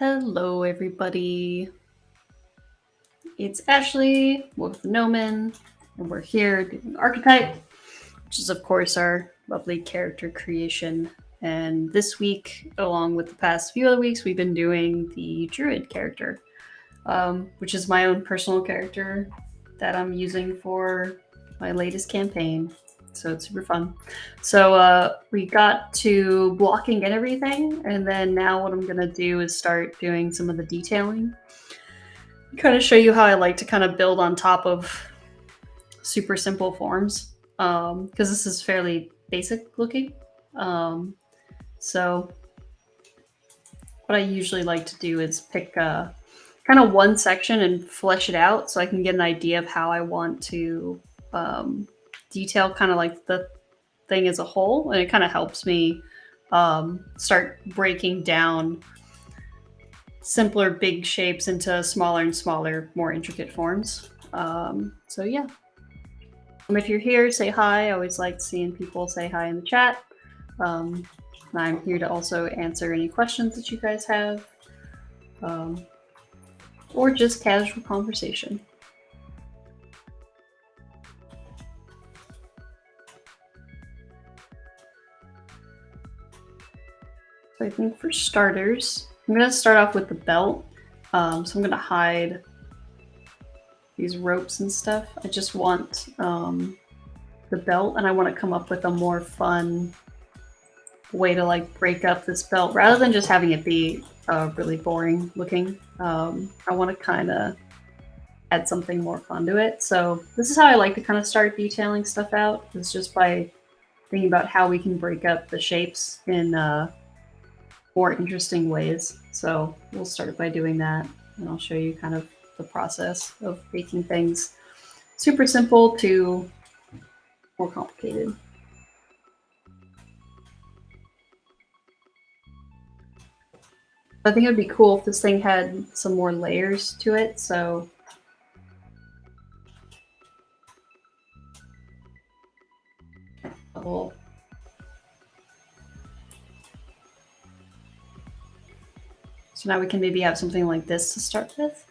Hello, everybody. It's Ashley with Gnomon, and we're here doing Archetype, which is, of course, our lovely character creation. And this week, along with the past few other weeks, we've been doing the Druid character, which is my own personal character that I'm using for my latest campaign. So it's super fun. So we got to blocking and everything, and then now what I'm going to do is start doing some of the detailing. Kind of show you how I like to kind of build on top of super simple forms, because this is fairly basic looking. So what I usually like to do is pick kind of one section and flesh it out so I can get an idea of how I want to detail kind of like the thing as a whole, and it kind of helps me start breaking down simpler big shapes into smaller and smaller, more intricate forms. So yeah. If you're here, say hi. I always like seeing people say hi in the chat. I'm here to also answer any questions that you guys have, or just casual conversation. So I think for starters, I'm going to start off with the belt. So I'm going to hide these ropes and stuff. I just want the belt, and I want to come up with a more fun way to like break up this belt rather than just having it be really boring looking. I want to kind of add something more fun to it. So this is how I like to kind of start detailing stuff out, is just by thinking about how we can break up the shapes in more interesting ways. So we'll start by doing that, and I'll show you kind of the process of making things super simple to more complicated. I think it would be cool if this thing had some more layers to it. So now we can maybe have something like this to start with.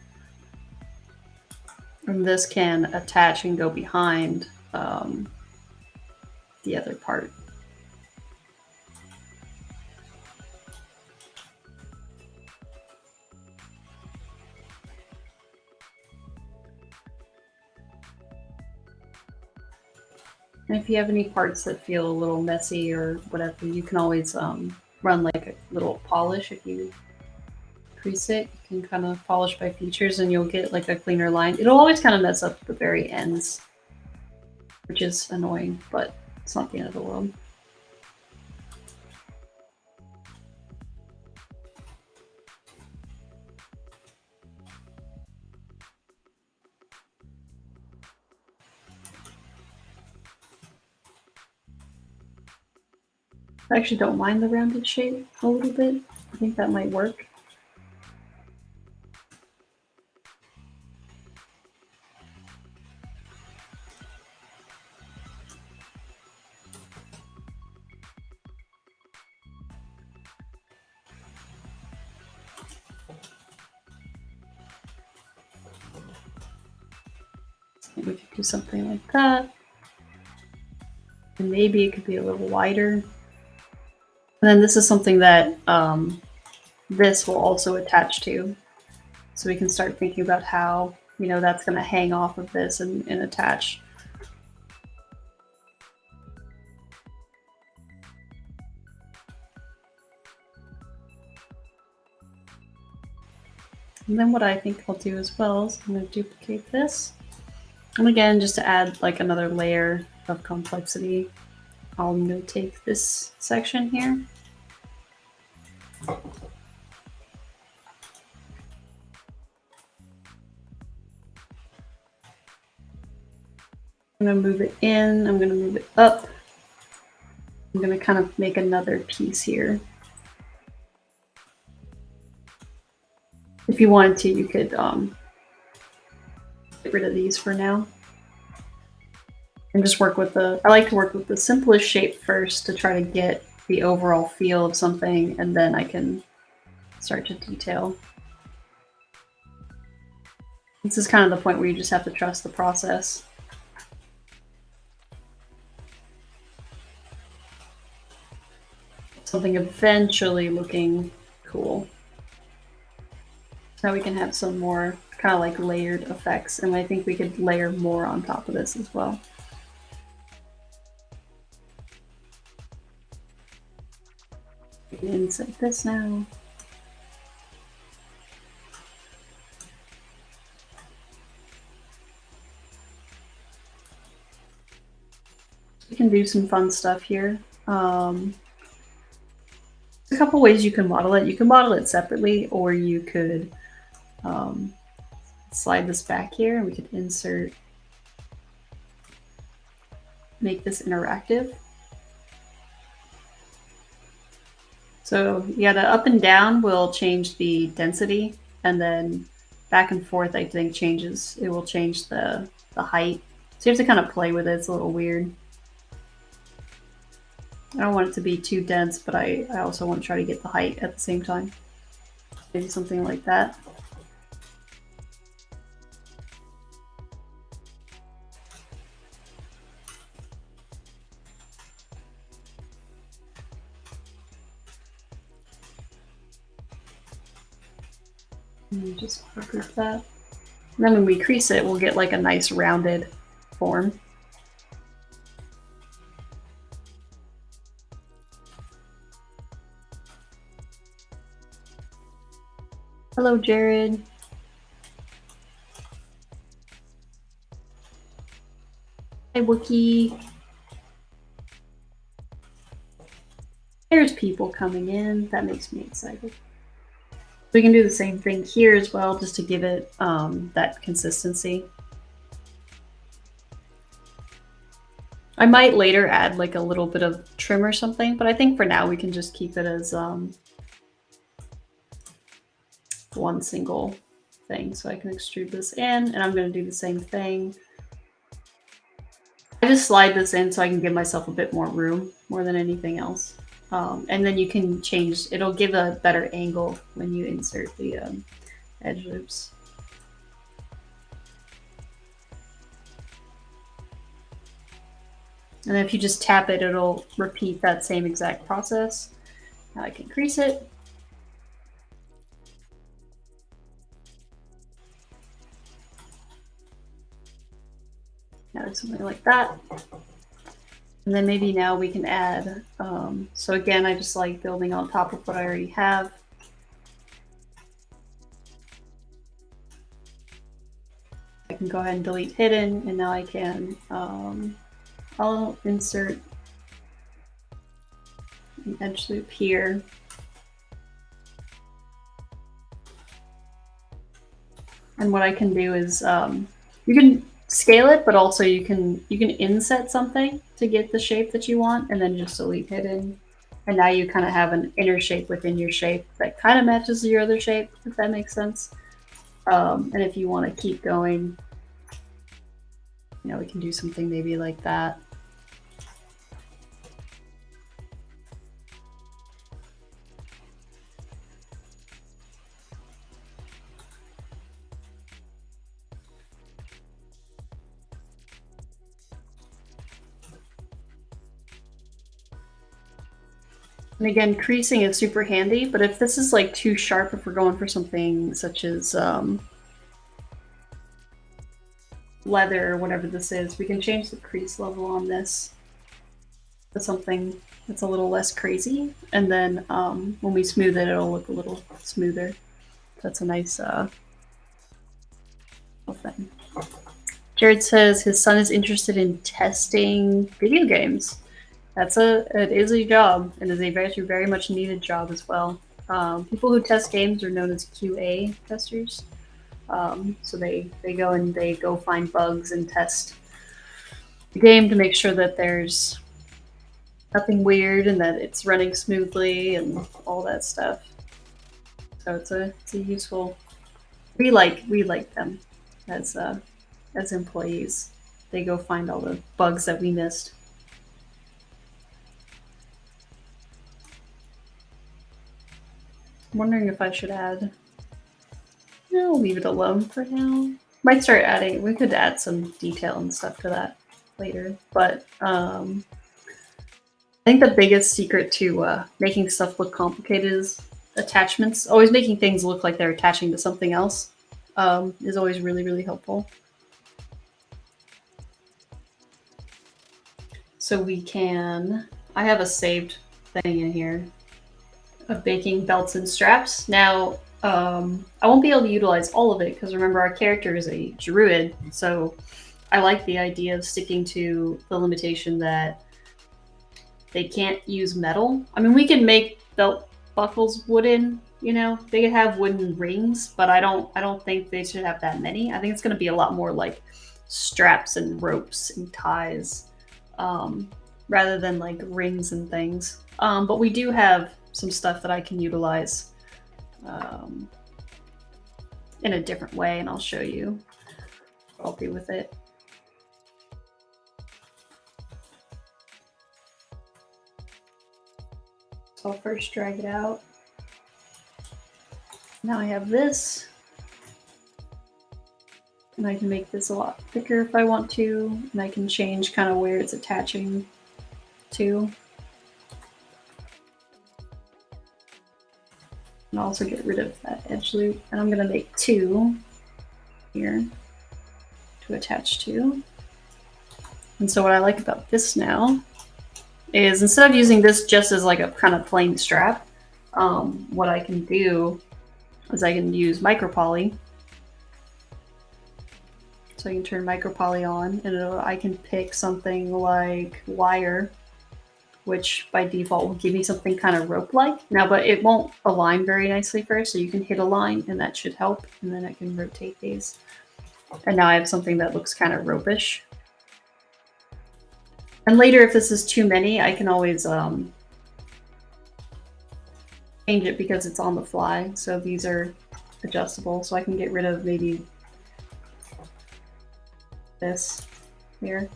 And this can attach and go behind the other part. And if you have any parts that feel a little messy or whatever, you can always run like a little polish. If you preset, you can kind of polish by features and you'll get like a cleaner line. It'll always kind of mess up the very ends, which is annoying, but it's not the end of the world. I actually don't mind the rounded shape a little bit. I think that might work. We could do something like that. And maybe it could be a little wider. And then this is something that this will also attach to. So we can start thinking about how, you know, that's going to hang off of this and attach. And then what I think I'll do as well is I'm going to duplicate this. And again, just to add like another layer of complexity, I'll notate this section here. I'm going to move it in, I'm going to move it up. I'm going to kind of make another piece here. If you wanted to, you could get rid of these for now. And just work with I like to work with the simplest shape first to try to get the overall feel of something, and then I can start to detail. This is kind of the point where you just have to trust the process. Something eventually looking cool. So now we can have some more kind of like layered effects, and I think we could layer more on top of this as well. We can insert this now. We can do some fun stuff here. A couple ways you can model it. You can model it separately, or you could slide this back here and we could insert, make this interactive. So yeah, the up and down will change the density, and then back and forth I think changes, it will change the height. So you have to kind of play with it, it's a little weird. I don't want it to be too dense, but I also want to try to get the height at the same time. Maybe something like that. And just group that. And then when we crease it, we'll get like a nice rounded form. Hello, Jared. Hi, Wookie. There's people coming in. That makes me excited. We can do the same thing here as well, just to give it that consistency. I might later add like a little bit of trim or something, but I think for now we can just keep it as one single thing. So I can extrude this in, and I'm going to do the same thing. I just slide this in so I can give myself a bit more room, more than anything else. And then you can change, it'll give a better angle when you insert the edge loops. And if you just tap it, it'll repeat that same exact process. Now I can crease it. Now something like that. And then maybe now we can add, so again, I just like building on top of what I already have. I can go ahead and delete hidden, and now I can, I'll insert an edge loop here. And what I can do is, you can scale it, but also you can inset something to get the shape that you want, and then just delete hidden. And now you kind of have an inner shape within your shape that kind of matches your other shape, if that makes sense. And if you want to keep going, you know, we can do something maybe like that. And again, creasing is super handy, but if this is like too sharp, if we're going for something such as leather or whatever this is, we can change the crease level on this to something that's a little less crazy. And then when we smooth it, it'll look a little smoother. That's a nice thing. Jared says his son is interested in testing video games. It is a job. It is a very much needed job as well. People who test games are known as QA testers. So they go find bugs and test the game to make sure that there's nothing weird and that it's running smoothly and all that stuff. So it's a useful. We like them as employees. They go find all the bugs that we missed. I'm wondering if I should add. No, I'll leave it alone for now. Might start adding. We could add some detail and stuff to that later, but I think the biggest secret to making stuff look complicated is attachments. Always making things look like they're attaching to something else is always really, really helpful. So we can. I have a saved thing in here of baking belts and straps. Now, I won't be able to utilize all of it because remember our character is a druid, so I like the idea of sticking to the limitation that they can't use metal. I mean, we can make belt buckles wooden, you know, they could have wooden rings, but I don't think they should have that many. I think it's going to be a lot more like straps and ropes and ties rather than like rings and things. But we do have some stuff that I can utilize in a different way, and I'll show you what I'll do with it. So I'll first drag it out. Now I have this, and I can make this a lot thicker if I want to, and I can change kind of where it's attaching to. And I'll also get rid of that edge loop, and I'm going to make 2 here to attach to. And so what I like about this now is instead of using this just as like a kind of plain strap, what I can do is I can use micropoly. So I can turn micropoly on, and I can pick something like wire, which by default will give me something kind of rope-like. Now, but it won't align very nicely first, so you can hit align, and that should help, and then I can rotate these. And now I have something that looks kind of rope-ish. And later, if this is too many, I can always change it because it's on the fly. So these are adjustable, so I can get rid of maybe this here,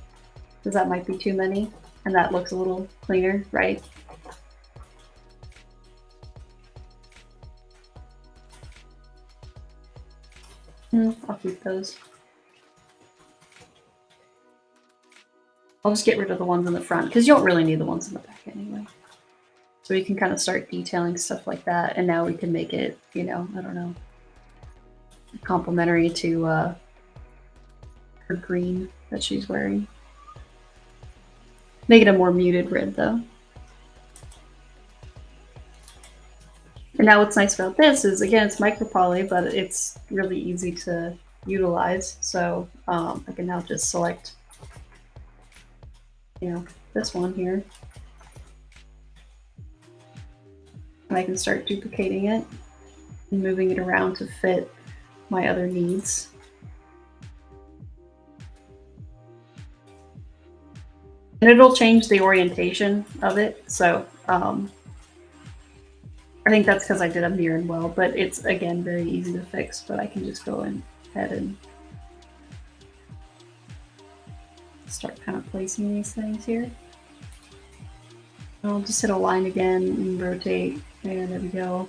because that might be too many. And that looks a little cleaner, right? I'll keep those. I'll just get rid of the ones in the front because you don't really need the ones in the back anyway. So we can kind of start detailing stuff like that, and now we can make it, you know, I don't know, complementary to her green that she's wearing. Make it a more muted red though. And now what's nice about this is, again, it's micropoly, but it's really easy to utilize. So I can now just select, you know, this one here. And I can start duplicating it and moving it around to fit my other needs. And it'll change the orientation of it. So I think that's because I did a mirror and weld, but it's, again, very easy to fix. But I can just go ahead and start kind of placing these things here. I'll just hit align again and rotate, and there we go.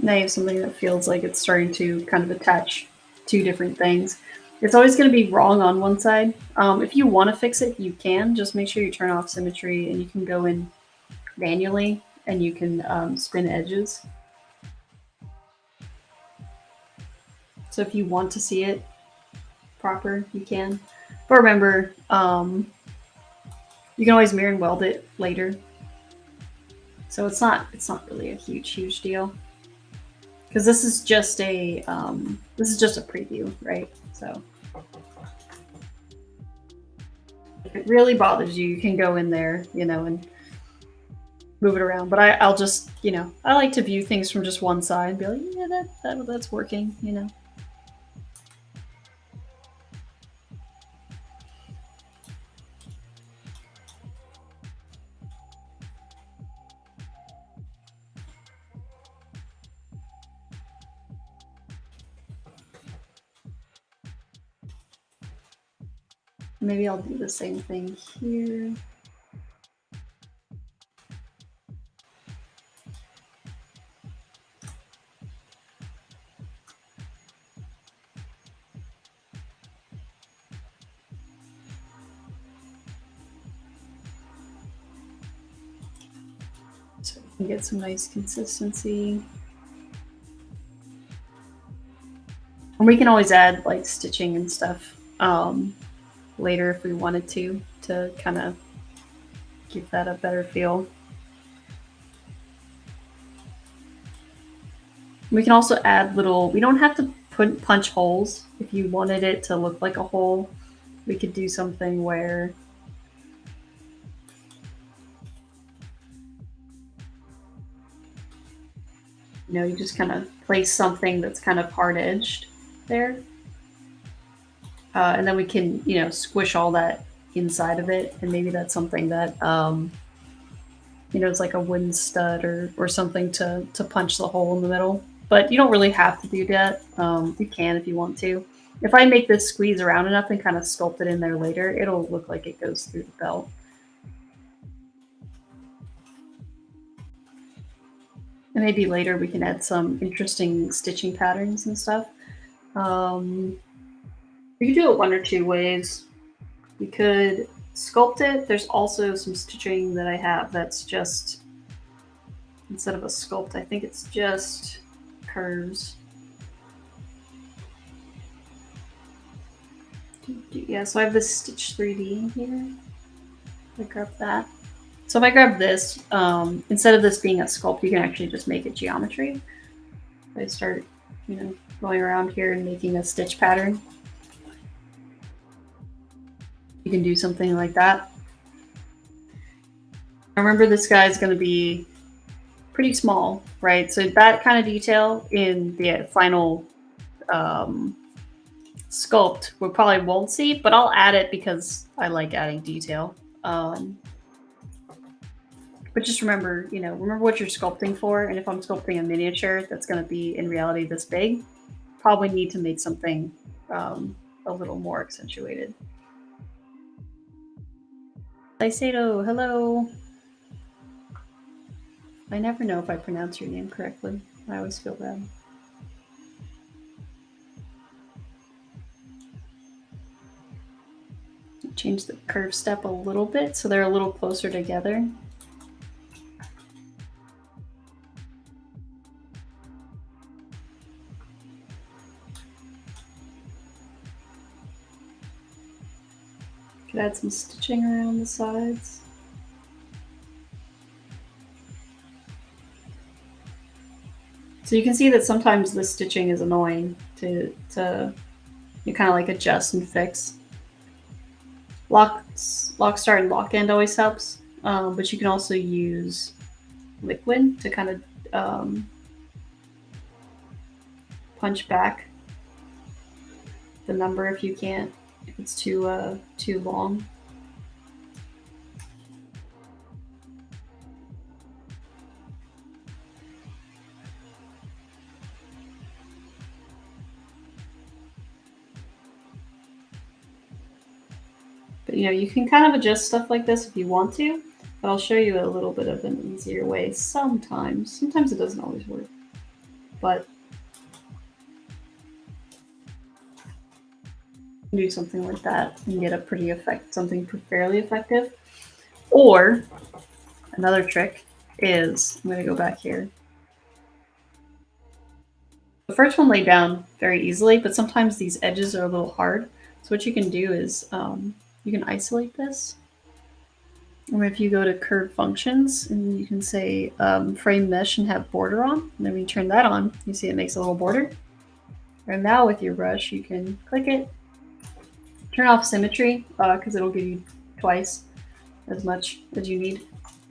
Now you have something that feels like it's starting to kind of attach 2 different things. It's always going to be wrong on one side. If you want to fix it, you can. Just make sure you turn off symmetry, and you can go in manually, and you can spin edges. So if you want to see it proper, you can. But remember, you can always mirror and weld it later. So it's not really a huge deal. Because this is just a preview, right? So if it really bothers you, you can go in there, you know, and move it around. But I'll just, you know, I like to view things from just one side and be like, yeah, that's working, you know. Maybe I'll do the same thing here. So we can get some nice consistency. And we can always add like stitching and stuff later if we wanted to kind of give that a better feel. We can also add little, we don't have to punch holes. If you wanted it to look like a hole, we could do something where you just kind of place something that's kind of hard-edged there. And then we can, squish all that inside of it. And maybe that's something that, it's like a wooden stud or something to punch the hole in the middle. But you don't really have to do that. You can if you want to. If I make this squeeze around enough and kind of sculpt it in there later, it'll look like it goes through the belt. And maybe later we can add some interesting stitching patterns and stuff. We could do it one or two ways. We could sculpt it. There's also some stitching that I have that's just, instead of a sculpt, I think it's just curves. Yeah, so I have this Stitch 3D here. I grab that. So if I grab this, instead of this being a sculpt, you can actually just make it geometry. If I start, going around here and making a stitch pattern, you can do something like that. Remember, this guy's going to be pretty small, right? So that kind of detail in the final sculpt we probably won't see, but I'll add it because I like adding detail. But just remember, remember what you're sculpting for. And if I'm sculpting a miniature that's going to be in reality this big, probably need to make something a little more accentuated. Lysato, hello. I never know if I pronounce your name correctly. I always feel bad. Change the curve step a little bit so they're a little closer together. Could add some stitching around the sides. So you can see that sometimes the stitching is annoying to you kind of like adjust and fix. Lock start and lock end always helps, but you can also use liquid to kind of punch back the number if you can't, if it's too long. But you can kind of adjust stuff like this if you want to, but I'll show you a little bit of an easier way sometimes. Sometimes it doesn't always work, but do something like that and get a pretty something fairly effective. Or another trick is, I'm going to go back here. The first one laid down very easily, but sometimes these edges are a little hard. So what you can do is you can isolate this. Or if you go to curve functions and you can say frame mesh and have border on, and then when you turn that on, you see it makes a little border. And now with your brush, you can click it, turn off symmetry because it'll give you twice as much as you need.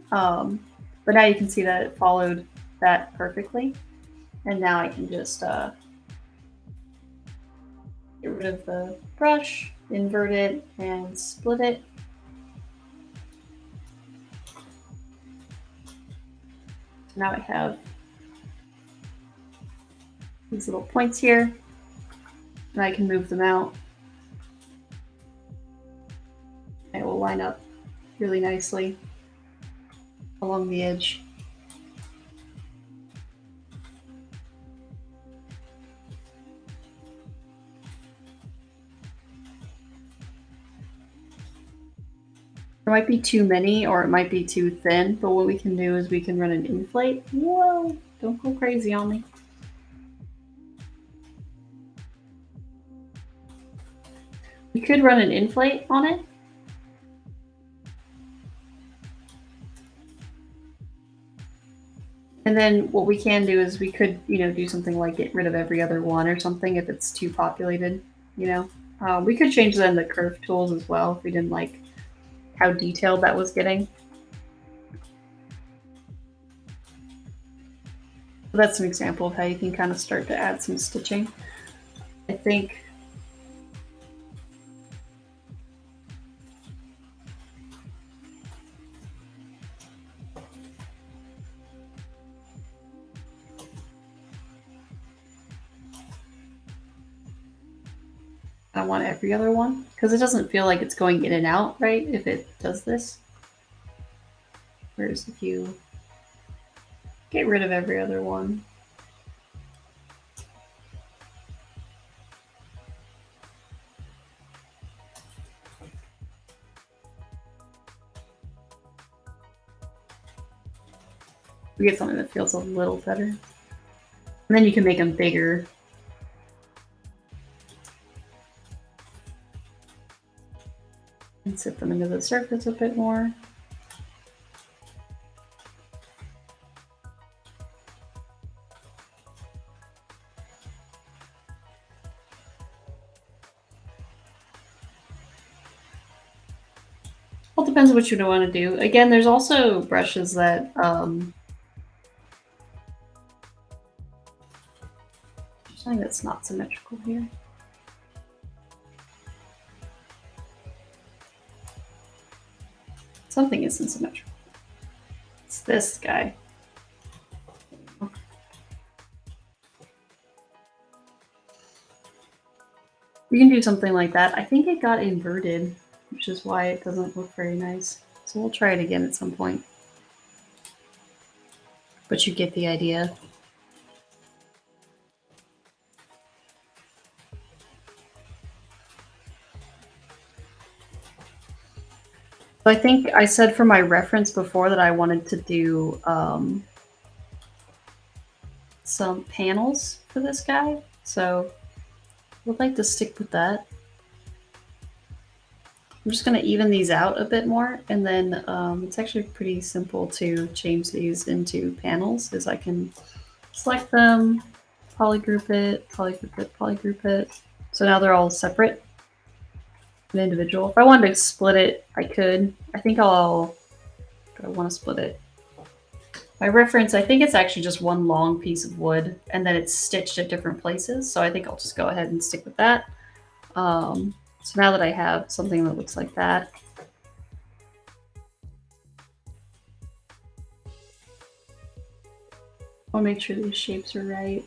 But now you can see that it followed that perfectly. And now I can just get rid of the brush, invert it, and split it. So now I have these little points here, and I can move them out. line up really nicely along the edge. There might be too many or it might be too thin, but what we can do is we can run an inflate. Whoa, don't go crazy on me. We could run an inflate on it. And then what we can do is we could, do something like get rid of every other one or something if it's too populated, We could change then the curve tools as well if we didn't like how detailed that was getting. So that's an example of how you can kind of start to add some stitching. I think I want every other one because it doesn't feel like it's going in and out, right? If it does this. Whereas if you get rid of every other one. We get something that feels a little better. And then you can make them bigger. And sit them into the surface a bit more. Well, it depends on what you want to do. Again, there's also brushes that something that's not symmetrical here. Something isn't symmetrical. It's this guy. You can do something like that. I think it got inverted, which is why it doesn't look very nice. So we'll try it again at some point. But you get the idea. So I think I said for my reference before that I wanted to do some panels for this guy. So I would like to stick with that. I'm just going to even these out a bit more, and then it's actually pretty simple to change these into panels, as I can select them, polygroup it, polygroup it, polygroup it. So now they're all separate and individual. If I wanted to split it, I could. I think do I want to split it? My reference, I think it's actually just one long piece of wood, and then it's stitched at different places. So I think I'll just go ahead and stick with that. So now that I have something that looks like that, I'll make sure these shapes are right.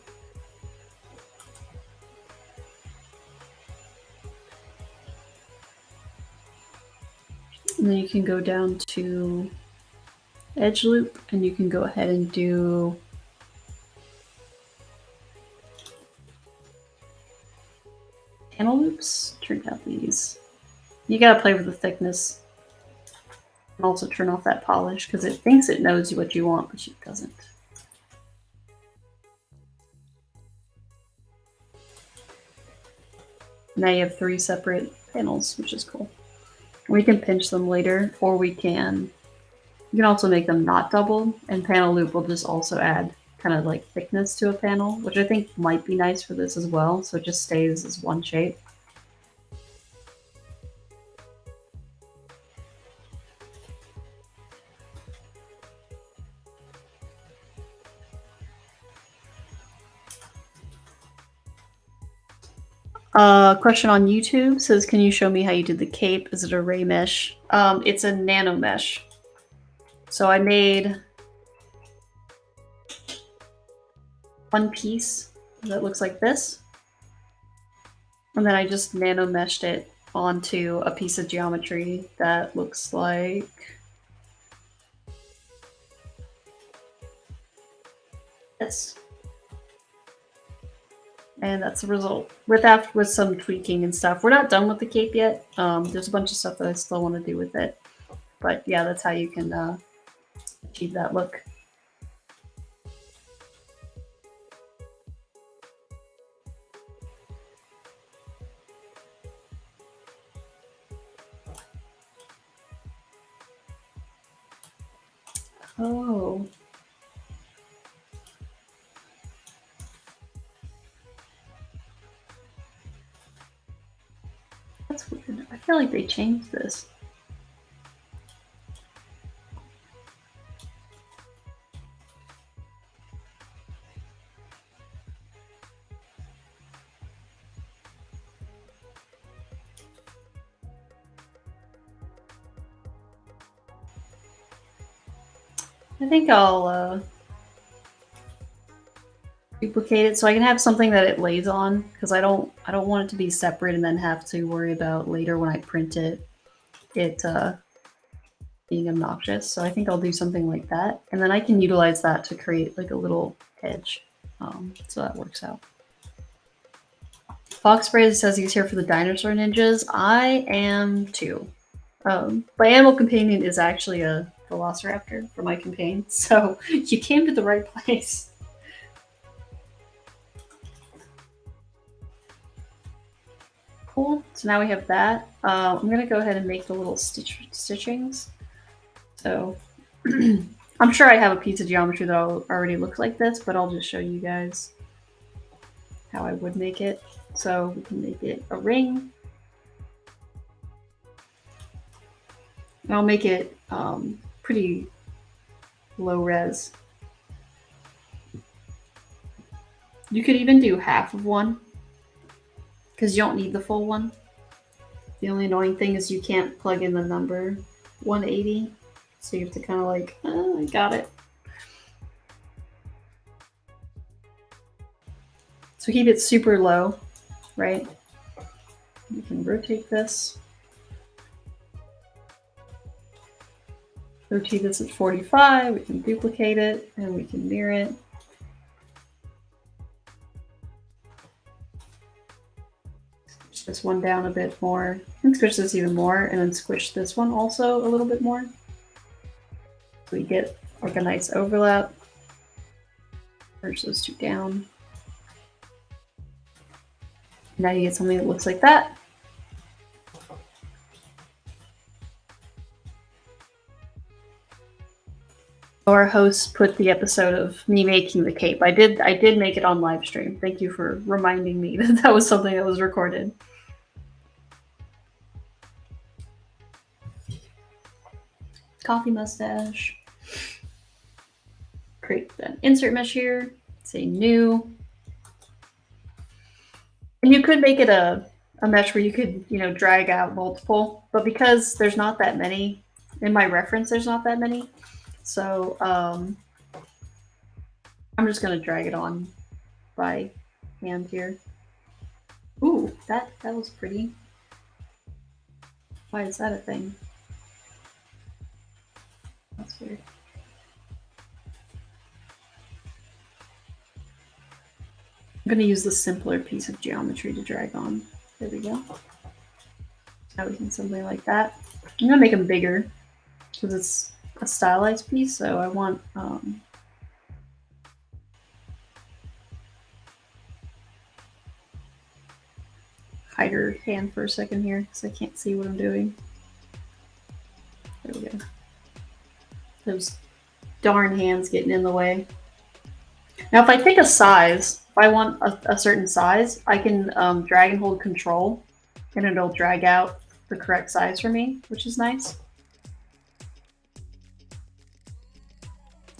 And then you can go down to edge loop, and you can go ahead and do panel loops. Turn out these. You gotta play with the thickness. And also turn off that polish because it thinks it knows what you want, but it doesn't. Now you have 3 separate panels, which is cool. We can pinch them later, or you can also make them not double, and panel loop will just also add kind of like thickness to a panel, which I think might be nice for this as well, so it just stays as one shape. Question on YouTube says, can you show me how you did the cape? Is it a ray mesh? It's a nano mesh. So I made one piece that looks like this. And then I just nano meshed it onto a piece of geometry that looks like this. And that's the result with some tweaking and stuff. We're not done with the cape yet. There's a bunch of stuff that I still want to do with it. But yeah, that's how you can achieve that look. Oh. That's weird. I feel like they changed this. I think I'll duplicate it so I can have something that it lays on, because I don't want it to be separate and then have to worry about later when I print it being obnoxious. So I think I'll do something like that, and then I can utilize that to create like a little edge. So that works out. Fox Braze says he's here for the dinosaur ninjas. I am too. My animal companion is actually a velociraptor for my companion, so you came to the right place. Cool. So now we have that. I'm gonna go ahead and make the little stitchings. So I'm sure I have a piece of geometry that already looks like this, but I'll just show you guys how I would make it. So we can make it a ring. And I'll make it pretty low res. You could even do half of one, because you don't need the full one. The only annoying thing is you can't plug in the number 180. So you have to kind of like, oh, I got it. So keep it super low, right? You can rotate this. Rotate this at 45. We can duplicate it and we can mirror it. Squish this one down a bit more. And squish this even more, and then squish this one also a little bit more. So we get like a nice overlap. Merge those two down. Now you get something that looks like that. Our host put the episode of me making the cape. I did make it on live stream. Thank you for reminding me that that was something that was recorded. Coffee mustache. Create an insert mesh here. Say new. And you could make it a mesh where you could, drag out multiple, but because there's not that many, in my reference, there's not that many. So I'm just gonna drag it on by hand here. Ooh, that was pretty. Why is that a thing? That's weird. I'm going to use the simpler piece of geometry to drag on. There we go. Now we can something like that. I'm going to make them bigger because it's a stylized piece, so I want hide her hand for a second here because I can't see what I'm doing. There we go. Those darn hands getting in the way. Now if I pick a size, if I want a certain size, I can drag and hold control and it'll drag out the correct size for me, which is nice.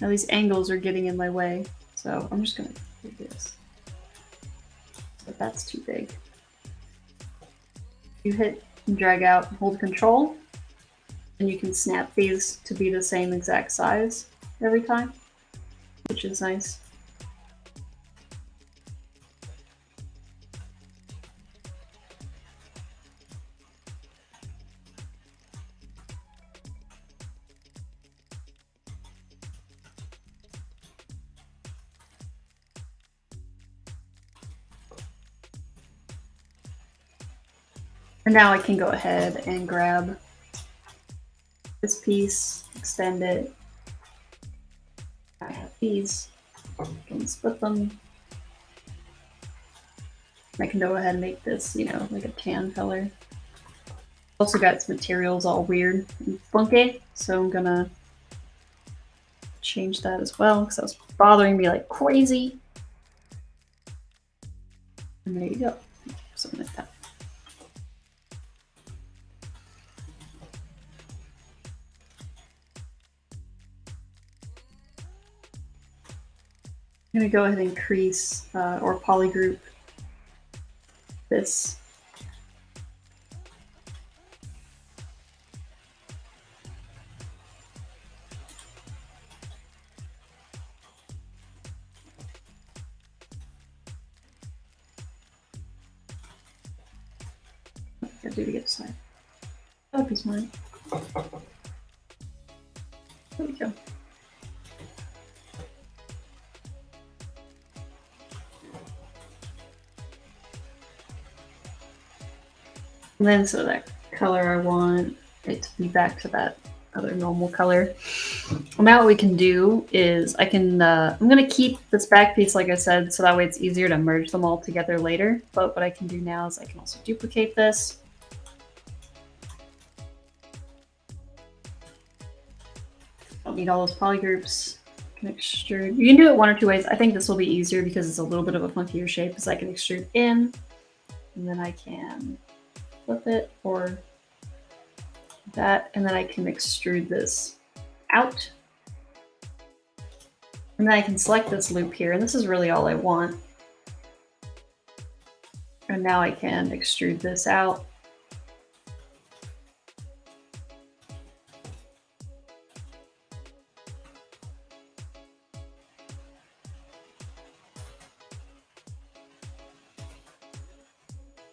Now these angles are getting in my way, so I'm just gonna do this. But that's too big. You hit and drag out and hold control, and you can snap these to be the same exact size every time, which is nice. And now I can go ahead and grab this piece, extend it. I have these. I can split them. I can go ahead and make this, you know, like a tan color. Also got its materials all weird and funky, so I'm gonna change that as well because that was bothering me like crazy. And there you go, something like that. I'm gonna go ahead and crease or polygroup this. What do I do to get aside? Oh, he's mine. There we go. And then so that color I want it to be back to that other normal color. Well, now what we can do is I can, I'm going to keep this back piece like I said, so that way it's easier to merge them all together later. But what I can do now is I can also duplicate this. Don't need all those polygroups. I can extrude. You can do it one or two ways. I think this will be easier because it's a little bit of a funkier shape, because I can extrude in, and then I can flip it, or that, and then I can extrude this out. And then I can select this loop here, and this is really all I want. And now I can extrude this out.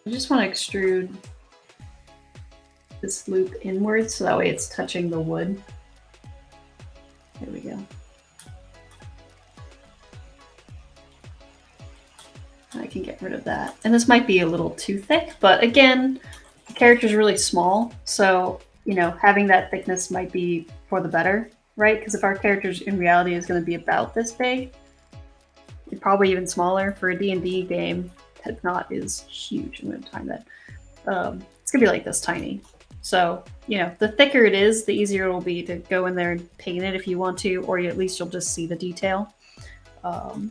I just want to extrude this loop inwards so that way it's touching the wood. There we go. I can get rid of that. And this might be a little too thick, but again, the character's really small, so you know, having that thickness might be for the better, right? Because if our character in reality is going to be about this big, probably even smaller for a D&D game, that knot is huge. I'm going to time that. It's going to be like this tiny. So, you know, the thicker it is, the easier it will be to go in there and paint it if you want to, or at least you'll just see the detail. So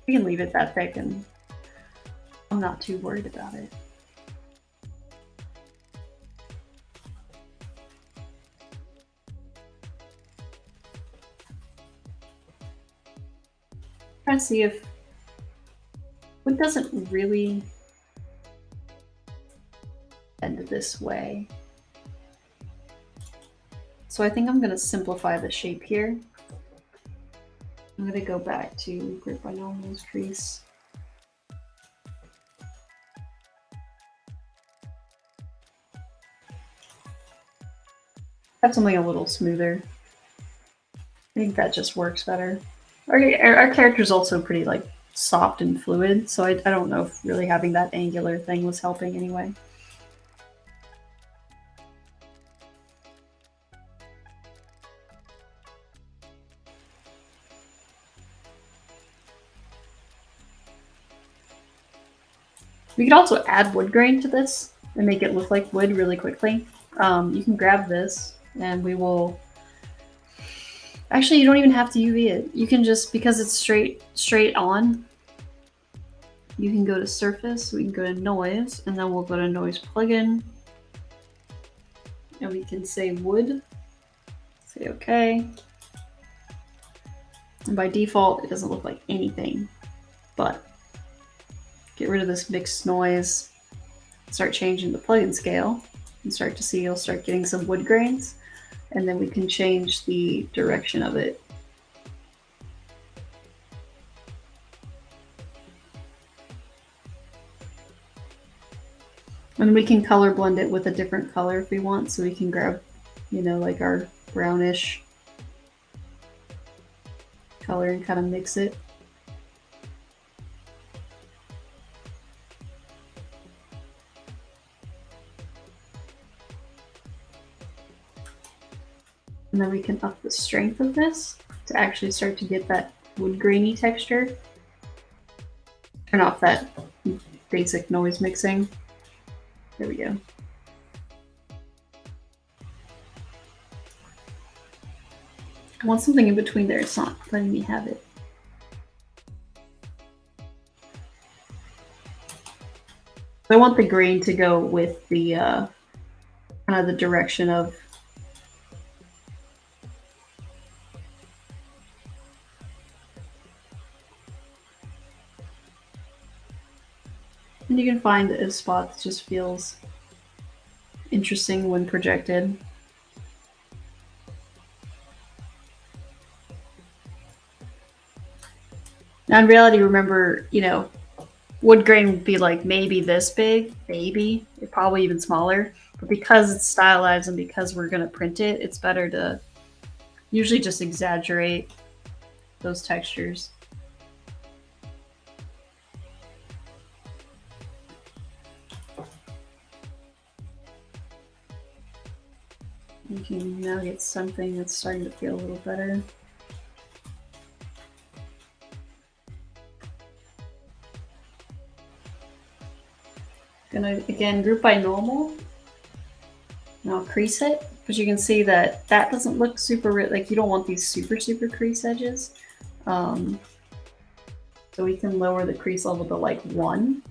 we can leave it that thick, and I'm not too worried about it. Try to see if wood doesn't really bend this way. So I think I'm going to simplify the shape here. I'm going to go back to group by alumnus crease. Have something a little smoother. I think that just works better. Our character's also pretty like soft and fluid, so I don't know if really having that angular thing was helping anyway. We could also add wood grain to this and make it look like wood really quickly. You can grab this and we will... Actually, you don't even have to UV it. You can just, because it's straight on, you can go to surface, we can go to noise, and then we'll go to noise plugin. And we can say wood, say okay. And by default, it doesn't look like anything, but get rid of this mixed noise, start changing the plugin scale, and start to see you'll start getting some wood grains, and then we can change the direction of it. And we can color blend it with a different color if we want, so we can grab, you know, like our brownish color and kind of mix it. And then we can up the strength of this to actually start to get that wood grainy texture. Turn off that basic noise mixing. There we go. I want something in between there. It's not letting me have it. I want the grain to go with the kind of the direction of and you can find that a spot that just feels interesting when projected. Now in reality, remember, you know, wood grain would be like maybe this big, maybe, probably even smaller. But because it's stylized and because we're going to print it, it's better to usually just exaggerate those textures. You can now get something that's starting to feel a little better. Gonna again group by normal. And I'll crease it, but you can see that that doesn't look super, like you don't want these super crease edges. So we can lower the crease level to like 1.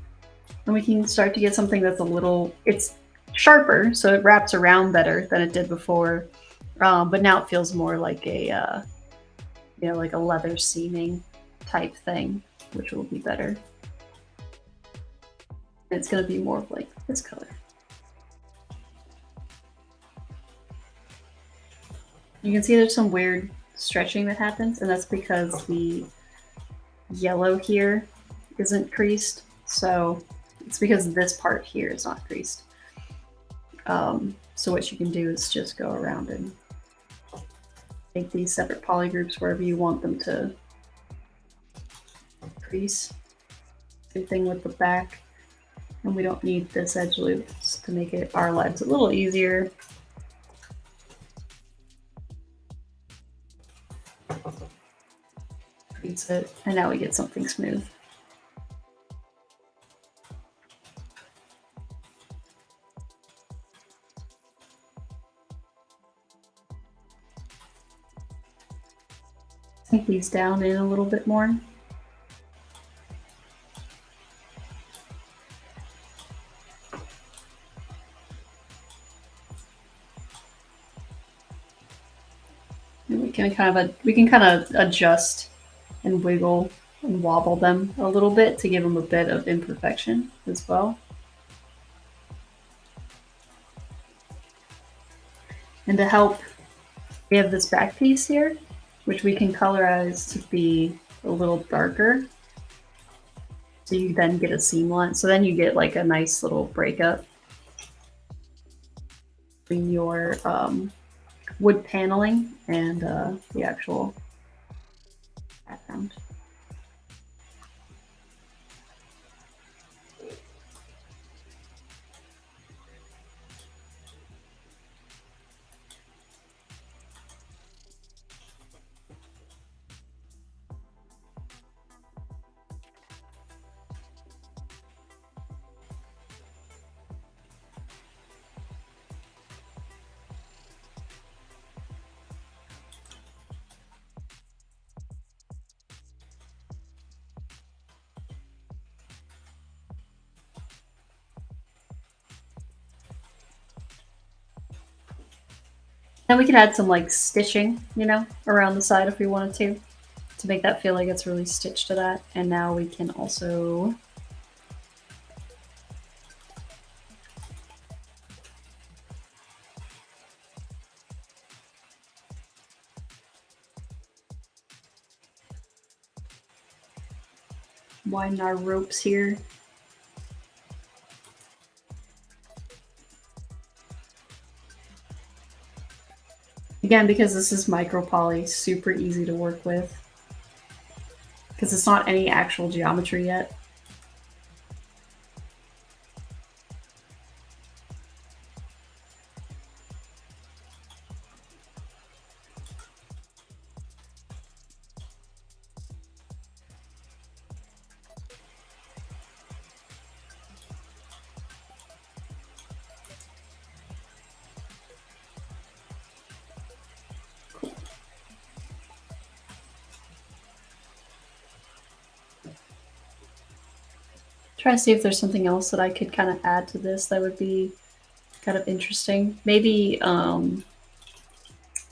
And we can start to get something that's a little, it's sharper, so it wraps around better than it did before. But now it feels more like a, you know, like a leather seaming type thing, which will be better. And it's going to be more of like this color. You can see there's some weird stretching that happens, and that's because the yellow here isn't creased. So it's because this part here is not creased. So what you can do is just go around and make these separate polygroups wherever you want them to crease. Same thing with the back. And we don't need this edge loops to make it our lives a little easier. Crease it, and now we get something smooth. Take these down in a little bit more. And we can kind of adjust and wiggle and wobble them a little bit to give them a bit of imperfection as well. And to help, we have this back piece here, which we can colorize to be a little darker. So you then get a seam line. So then you get like a nice little breakup between your wood paneling and the actual background. Then we can add some like stitching, you know, around the side if we wanted to make that feel like it's really stitched to that. And now we can also widen our ropes here. Again, because this is micro poly, super easy to work with. Because it's not any actual geometry yet. Try to see if there's something else that I could kind of add to this that would be kind of interesting. Maybe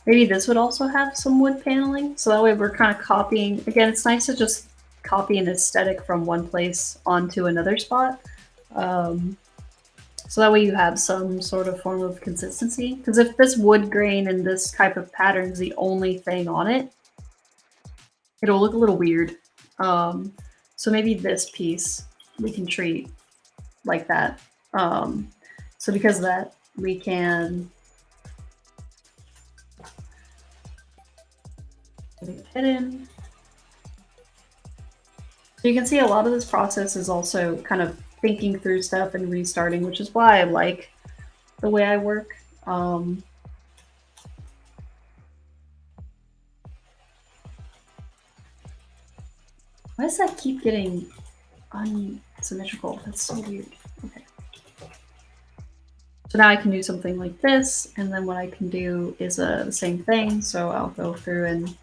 maybe this would also have some wood paneling, so that way we're kind of copying. Again, it's nice to just copy an aesthetic from one place onto another spot. So that way you have some sort of form of consistency. Because if this wood grain and this type of pattern is the only thing on it, it'll look a little weird. So maybe this piece we can treat like that. So because of that, we can hit in. So you can see a lot of this process is also kind of thinking through stuff and restarting, which is why I like the way I work. Why does that keep getting unsymmetrical? That's so weird. Okay. So now I can do something like this, and then what I can do is the same thing. So I'll go through and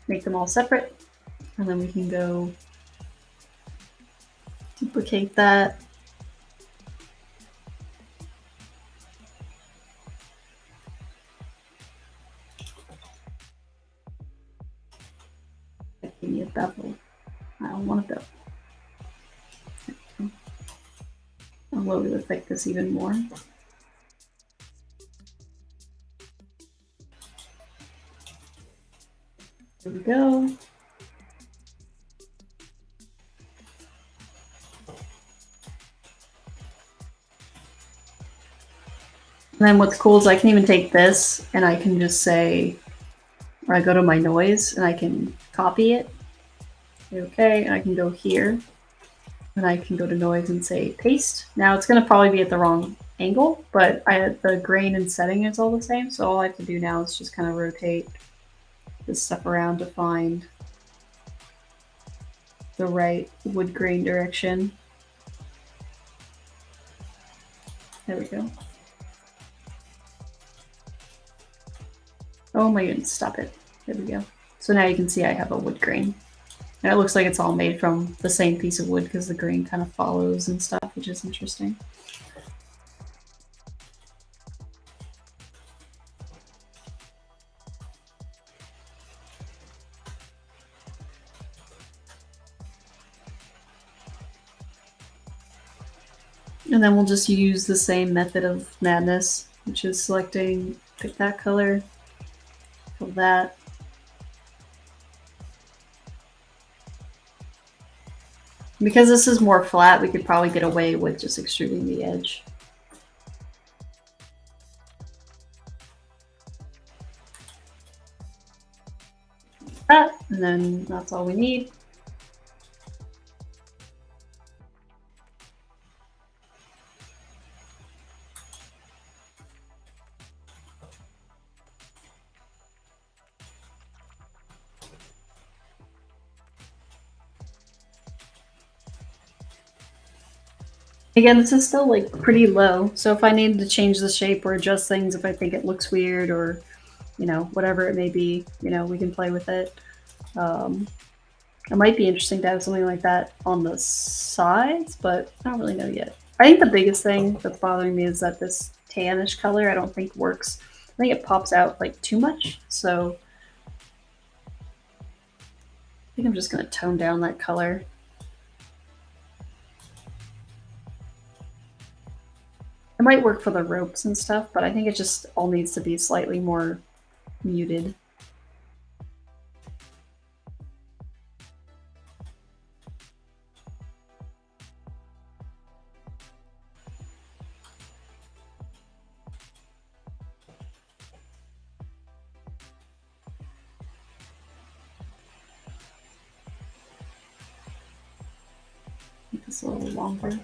make them all separate, and then we can go duplicate that. Give me a bevel. I don't want a bevel. I'll lower the thickness even more. There we go. And then what's cool is I can even take this and I can just say, or I go to my noise and I can copy it. Okay, and I can go here and I can go to noise and say paste. Now it's going to probably be at the wrong angle, but the grain and setting is all the same. So all I have to do now is just kind of rotate this stuff around to find the right wood grain direction. There we go. Oh my goodness, stop it. There we go. So now you can see I have a wood grain. And it looks like it's all made from the same piece of wood because the grain kind of follows and stuff, which is interesting. And then we'll just use the same method of madness, which is selecting, pick that color, fill that. Because this is more flat, we could probably get away with just extruding the edge. That, and then that's all we need. Again, this is still like pretty low, so if I needed to change the shape or adjust things, if I think it looks weird or, you know, whatever it may be, you know, we can play with it. It might be interesting to have something like that on the sides, but I don't really know yet. I think the biggest thing that's bothering me is that this tannish color I don't think works. I think it pops out like too much, so I think I'm just going to tone down that color. It might work for the ropes and stuff, but I think it just all needs to be slightly more muted. Make this a little longer.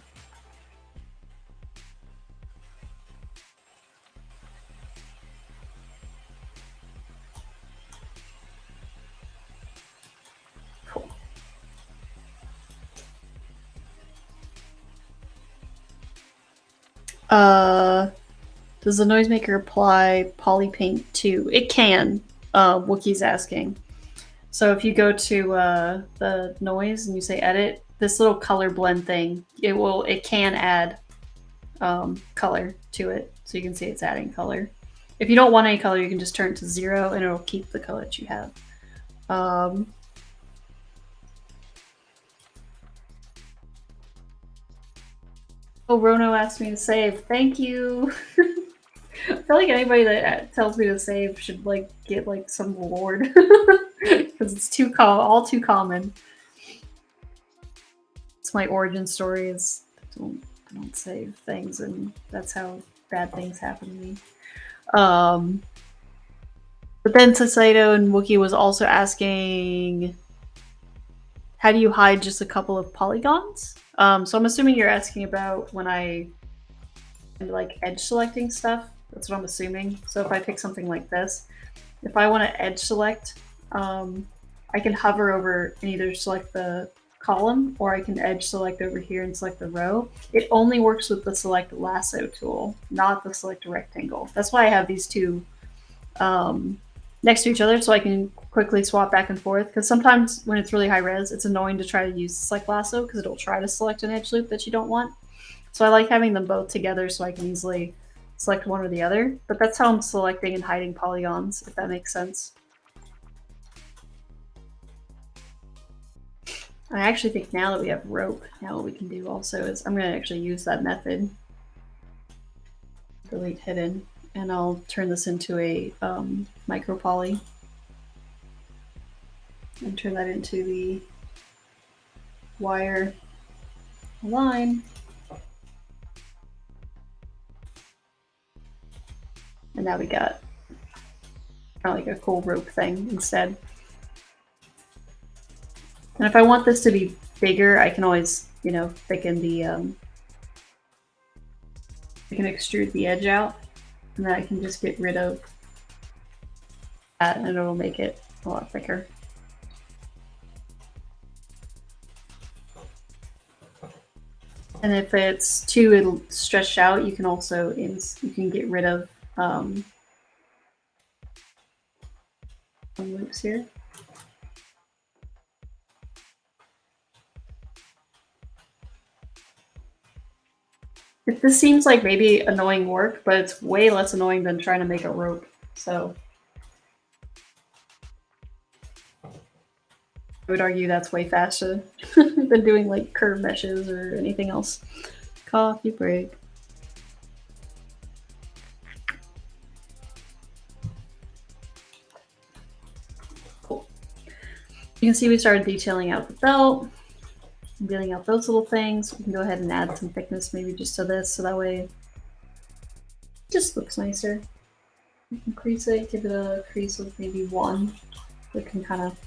Does the noisemaker apply polypaint too? It can. Wookiee's asking. So if you go to the noise and you say edit, this little color blend thing, it can add color to it. So you can see it's adding color. If you don't want any color, you can just turn it to 0 and it'll keep the color that you have. Oh, Rono asked me to save. Thank you. I feel like anybody that tells me to save should like get like some reward because it's all too common. It's my origin story. Is I don't save things, and that's how bad things happen to me. But then Sasaito and Wookie was also asking, how do you hide just a couple of polygons? So I'm assuming you're asking about when I like edge selecting stuff. That's what I'm assuming. So if I pick something like this, if I want to edge select, I can hover over and either select the column or I can edge select over here and select the row. It only works with the select lasso tool, not the select rectangle. That's why I have these two next to each other so I can quickly swap back and forth, because sometimes when it's really high res, it's annoying to try to use the select lasso because it'll try to select an edge loop that you don't want. So I like having them both together so I can easily select one or the other. But that's how I'm selecting and hiding polygons, if that makes sense. I actually think now that we have rope, now what we can do also is I'm going to actually use that method, delete hidden, and I'll turn this into a micro poly and turn that into the wire line. And now we got kind of like a cool rope thing instead. And if I want this to be bigger, I can always, you know, thicken the, I can extrude the edge out, and then I can just get rid of that and it'll make it a lot thicker. And if it's too stretched out, you can also, you can get rid of some loops here. This seems like maybe annoying work, but it's way less annoying than trying to make a rope. So I would argue that's way faster than doing like curve meshes or anything else. Coffee break. Cool. You can see we started detailing out the belt. Dealing out those little things. We can go ahead and add some thickness maybe just to this, so that way it just looks nicer. You can crease it, give it a crease of maybe 1. It can kind of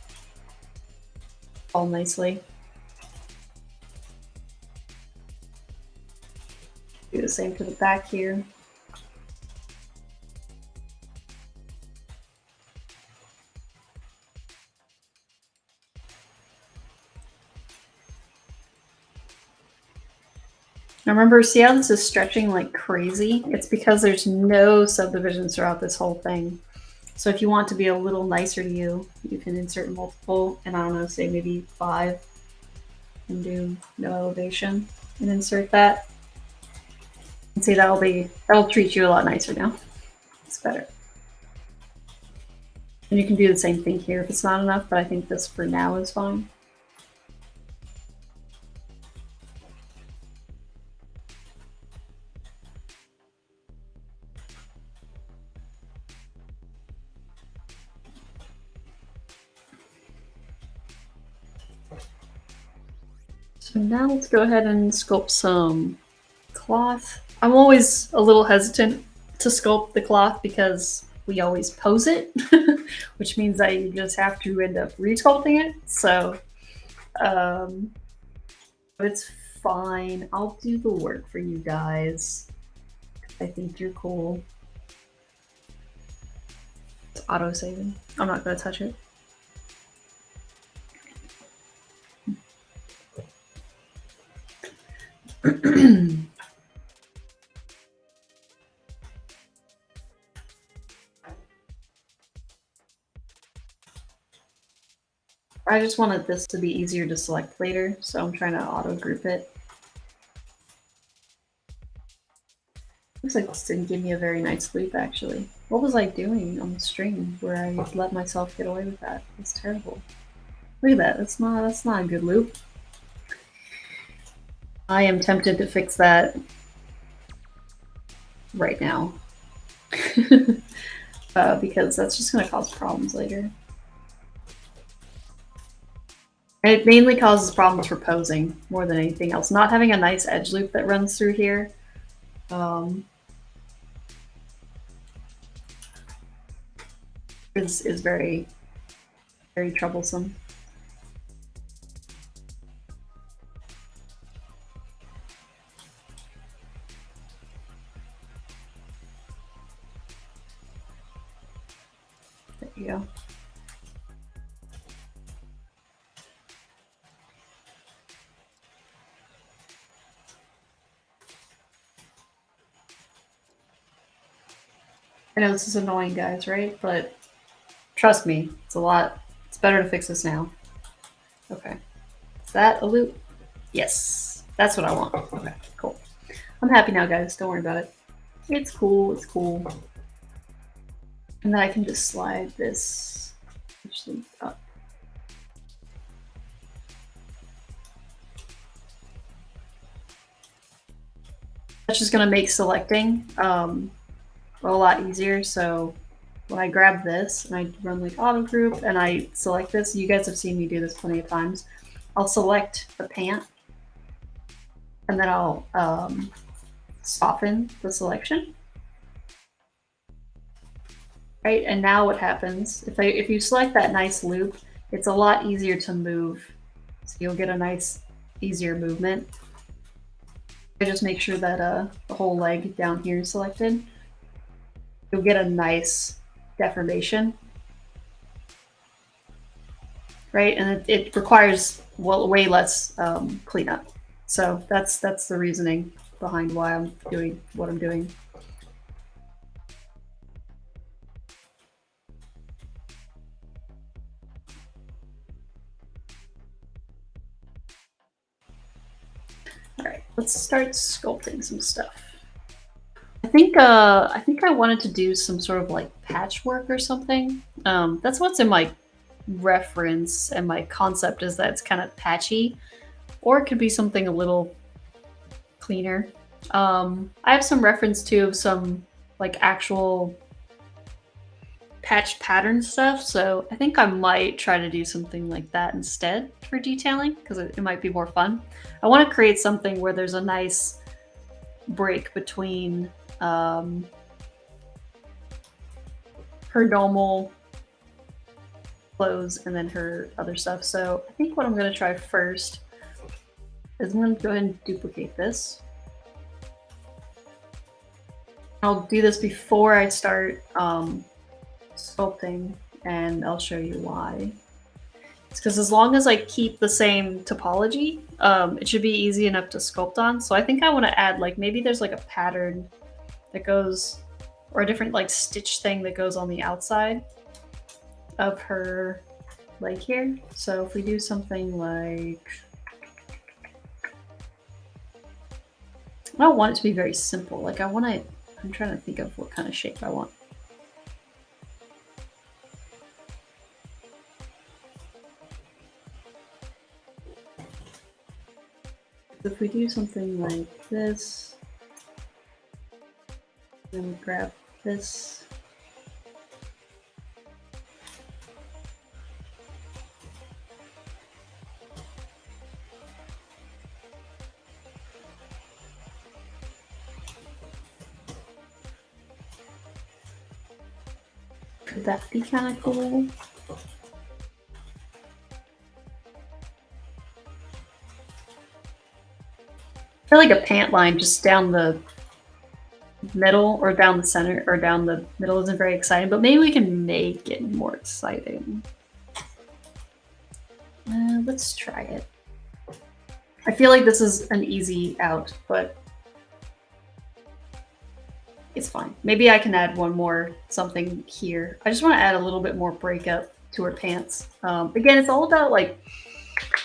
fall nicely. Do the same to the back here. Now remember, see how this is stretching like crazy? It's because there's no subdivisions throughout this whole thing. So if you want to be a little nicer to you, you can insert multiple, and I don't know, say maybe 5, and do no elevation, and insert that. And see, that'll treat you a lot nicer now. It's better. And you can do the same thing here if it's not enough, but I think this for now is fine. So now let's go ahead and sculpt some cloth. I'm always a little hesitant to sculpt the cloth because we always pose it, which means that you just have to end up resculpting it. So it's fine. I'll do the work for you guys. I think you're cool. It's auto-saving. I'm not going to touch it. I just wanted this to be easier to select later, so I'm trying to auto group it. Looks like this didn't give me a very nice loop, actually. What was I doing on the stream where I let myself get away with that? It's terrible. Look at that. That's not a good loop. I am tempted to fix that right now. Because that's just going to cause problems later. And it mainly causes problems for posing more than anything else. Not having a nice edge loop that runs through here is very, very troublesome. There you go. I know this is annoying, guys, right? But trust me, it's a lot. It's better to fix this now. Okay. Is that a loop? Yes. That's what I want. Okay, cool. I'm happy now, guys. Don't worry about it. It's cool. It's cool. And then I can just slide this actually up. That's just going to make selecting a lot easier. So when I grab this and I run like auto group and I select this, you guys have seen me do this plenty of times. I'll select the pant and then I'll soften the selection. Right, and now what happens, if you select that nice loop, it's a lot easier to move. So you'll get a nice, easier movement. I just make sure that the whole leg down here is selected. You'll get a nice deformation. Right, and it requires way less cleanup. So that's the reasoning behind why I'm doing what I'm doing. All right, let's start sculpting some stuff. I think I wanted to do some sort of like patchwork or something. That's what's in my reference, and my concept is that it's kind of patchy, or it could be something a little cleaner. I have some reference to some like actual patch pattern stuff, so I think I might try to do something like that instead for detailing, because it might be more fun. I want to create something where there's a nice break between her normal clothes and then her other stuff. So I think what I'm going to try first is I'm going to go ahead and duplicate this. I'll do this before I start sculpting, and I'll show you why. It's because as long as I keep the same topology, it should be easy enough to sculpt on. So I think I want to add, like, maybe there's like a pattern that goes, or a different like stitch thing that goes on the outside of her leg here. So if we do something like, I don't want it to be very simple. Like I'm trying to think of what kind of shape I want. If we do something like this, then we grab this. Could that be kind of cool? I feel like a pant line just down the middle or down the center or down the middle isn't very exciting, but maybe we can make it more exciting. Let's try it. I feel like this is an easy out, but it's fine. Maybe I can add one more something here. I just want to add a little bit more breakup to her pants. Again, it's all about like,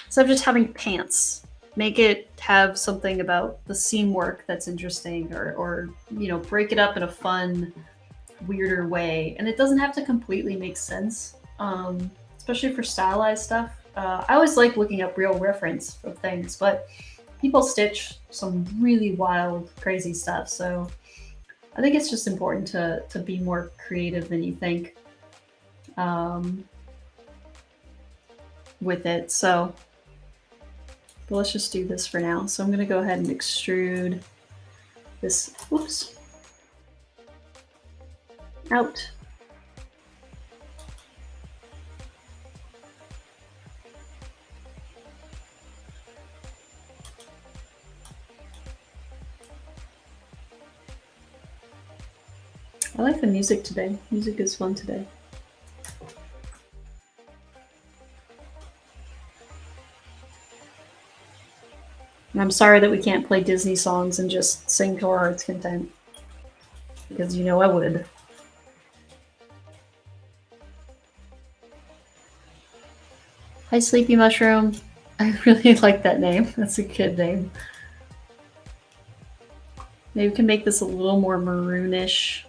instead of just having pants, make it have something about the seam work that's interesting, or you know, break it up in a fun, weirder way. And it doesn't have to completely make sense, especially for stylized stuff. I always like looking up real reference of things, but people stitch some really wild, crazy stuff. So I think it's just important to be more creative than you think with it. So but let's just do this for now. So I'm going to go ahead and extrude this, whoops, out. I like the music today. Music is fun today. And I'm sorry that we can't play Disney songs and just sing to our heart's content, because you know I would. Hi, Sleepy Mushroom. I really like that name. That's a good name. Maybe we can make this a little more maroonish.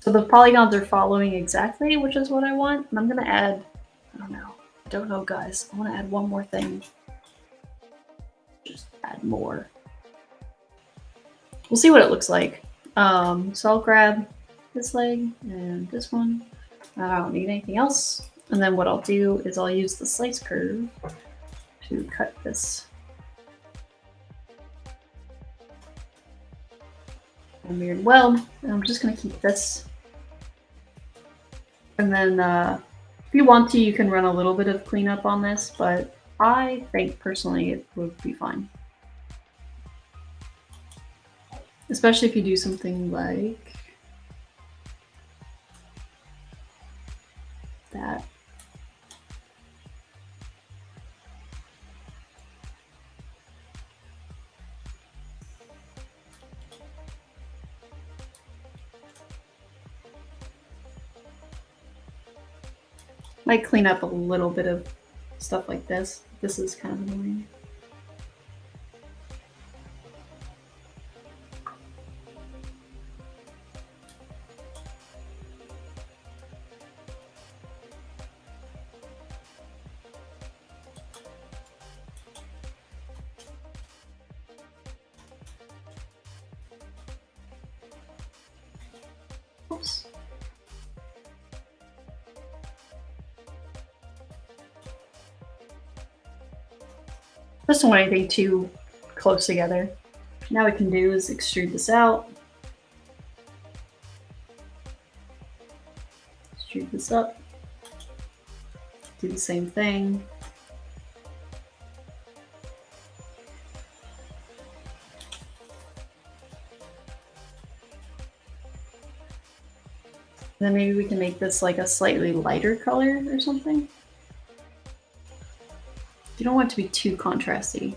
So the polygons are following exactly, which is what I want. And I'm going to add, I don't know, guys. I want to add one more thing. Just add more. We'll see what it looks like. So I'll grab this leg and this one. I don't need anything else. And then what I'll do is I'll use the slice curve to cut this. And well, I'm just going to keep this. And then if you want to, you can run a little bit of cleanup on this, but I think personally it would be fine. Especially if you do something like that. Might clean up a little bit of stuff like this. This is kind of annoying. Oops. Just don't want anything too close together. Now what we can do is extrude this out. Extrude this up. Do the same thing. And then maybe we can make this like a slightly lighter color or something. You don't want it to be too contrasty.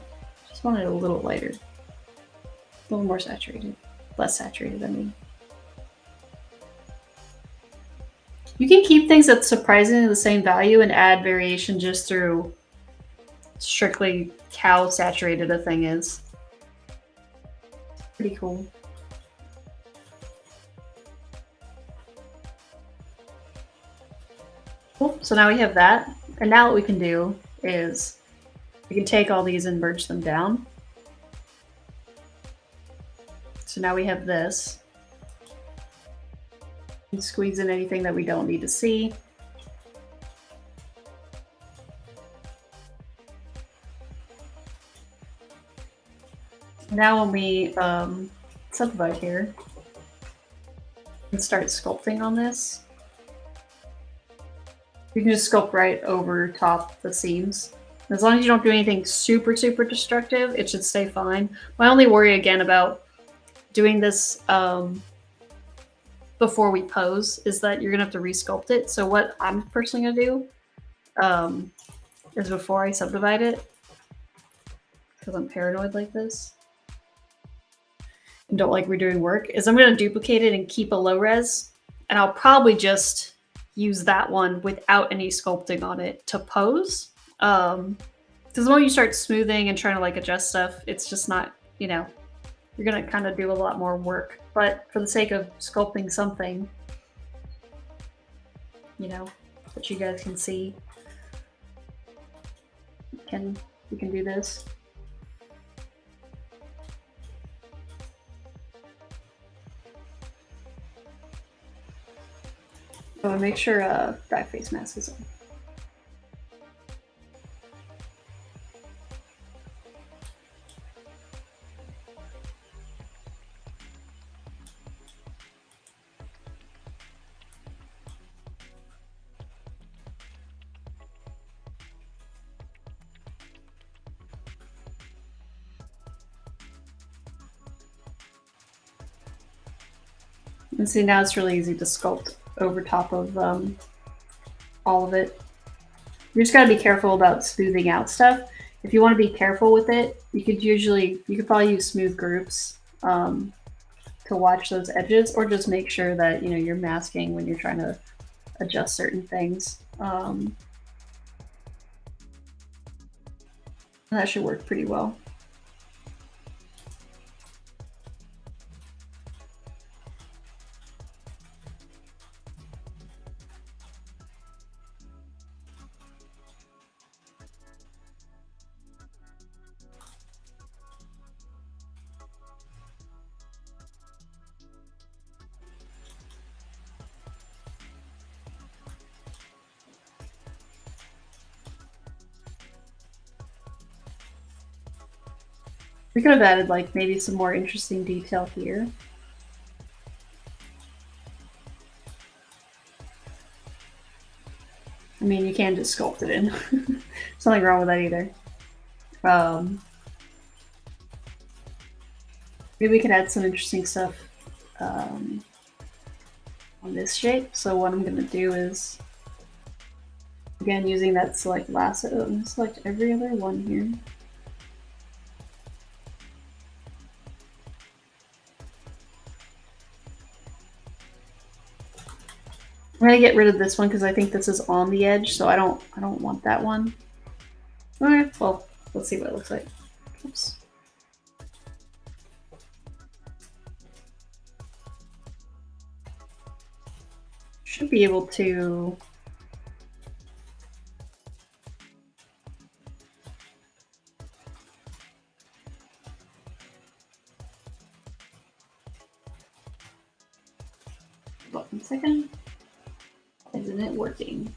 Just want it a little lighter. A little more saturated. Less saturated, I mean. You can keep things at surprisingly the same value and add variation just through strictly how saturated a thing is. Pretty cool. Cool. So now we have that. And now what we can do is we can take all these and merge them down. So now we have this. And squeeze in anything that we don't need to see. Now when we subdivide here and start sculpting on this, you can just sculpt right over top the seams. As long as you don't do anything super, super destructive, it should stay fine. My only worry again about doing this before we pose is that you're gonna have to resculpt it. So what I'm personally gonna do is before I subdivide it, because I'm paranoid like this, and don't like redoing work is I'm going to duplicate it and keep a low res, and I'll probably just use that one without any sculpting on it to pose. Because the moment you start smoothing and trying to like adjust stuff, it's just not, you know, you're going to kind of do a lot more work. But for the sake of sculpting something, you know, that you guys can see, we can do this. So make sure back face mask is on. And see, now it's really easy to sculpt over top of all of it. You just gotta be careful about smoothing out stuff. If you want to be careful with it, you could probably use smooth groups to watch those edges, or just make sure that, you know, you're masking when you're trying to adjust certain things. That should work pretty well. We could have added like maybe some more interesting detail here. I mean, you can just sculpt it in. There's nothing wrong with that either. Maybe we could add some interesting stuff on this shape. So what I'm gonna do is, again, using that select lasso, I'm gonna select every other one here. I'm gonna get rid of this one because I think this is on the edge, so I don't want that one. Okay, well, let's see what it looks like. Oops. Should be able to one second. Isn't it working?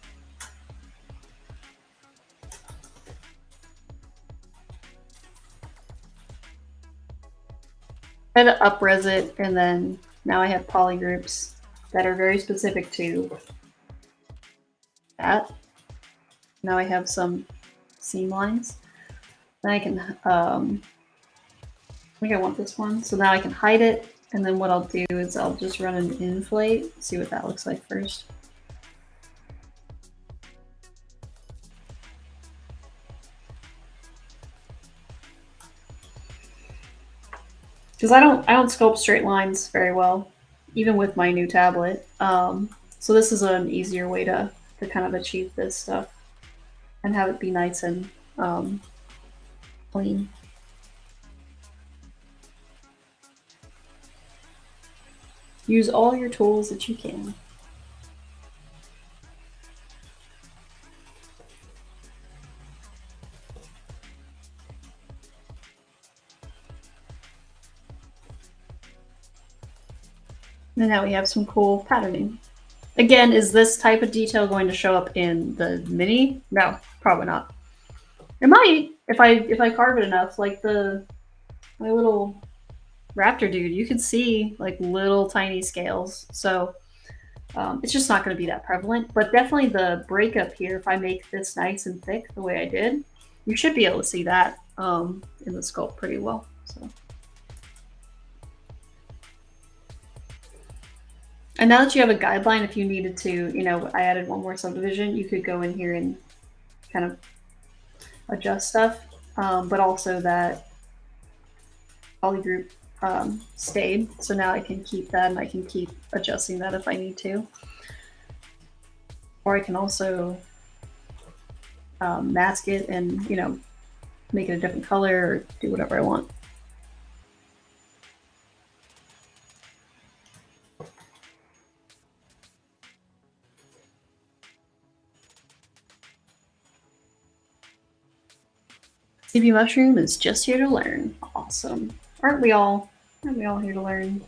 I had to up-res it, and then now I have polygroups that are very specific to that. Now I have some seam lines. Then I can, I think I want this one. So now I can hide it, and then what I'll do is I'll just run an inflate, see what that looks like first. Because I don't sculpt straight lines very well, even with my new tablet. So this is an easier way to kind of achieve this stuff and have it be nice and clean. Use all your tools that you can. And now we have some cool patterning. Again, is this type of detail going to show up in the mini? No, probably not. It might if I carve it enough, like my little raptor dude. You could see like little tiny scales, so it's just not going to be that prevalent. But definitely the breakup here, if I make this nice and thick the way I did, you should be able to see that in the sculpt pretty well. So. And now that you have a guideline, if you needed to, you know, I added one more subdivision, you could go in here and kind of adjust stuff, but also that polygroup stayed. So now I can keep that and I can keep adjusting that if I need to. Or I can also mask it and, you know, make it a different color or do whatever I want. CB Mushroom is just here to learn. Awesome. Aren't we all here to learn?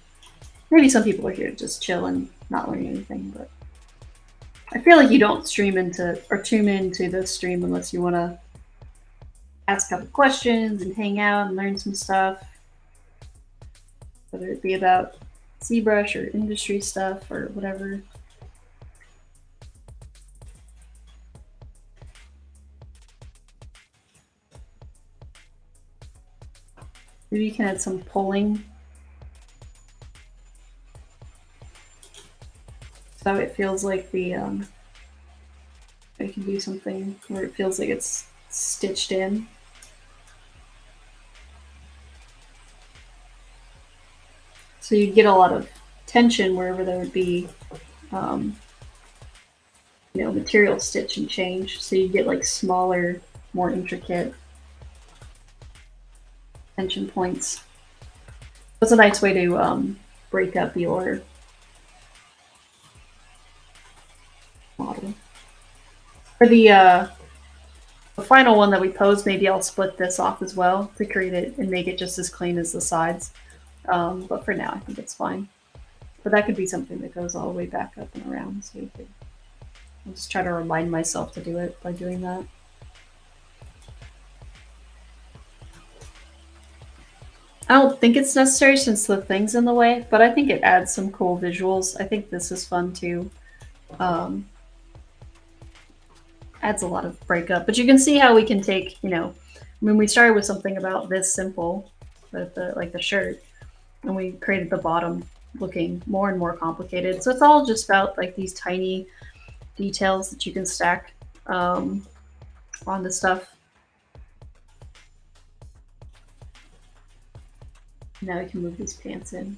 Maybe some people are here to just chill and not learn anything, but I feel like you don't stream into or tune into this stream unless you want to ask a couple questions and hang out and learn some stuff. Whether it be about ZBrush or industry stuff or whatever. Maybe you can add some polling. So it feels like the I can do something where it feels like it's stitched in. So you get a lot of tension wherever there would be, you know, material stitch and change. So you get like smaller, more intricate tension points. That's a nice way to break up your model. For the final one that we posed, maybe I'll split this off as well to create it and make it just as clean as the sides. But for now, I think it's fine. But that could be something that goes all the way back up and around. So you could, I'll just try to remind myself to do it by doing that. I don't think it's necessary since the thing's in the way, but I think it adds some cool visuals. I think this is fun too. Adds a lot of breakup, but you can see how we can take, you know, I mean, we started with something about this simple, with the shirt, and we created the bottom looking more and more complicated. So it's all just about like these tiny details that you can stack on the stuff. Now we can move these pants in.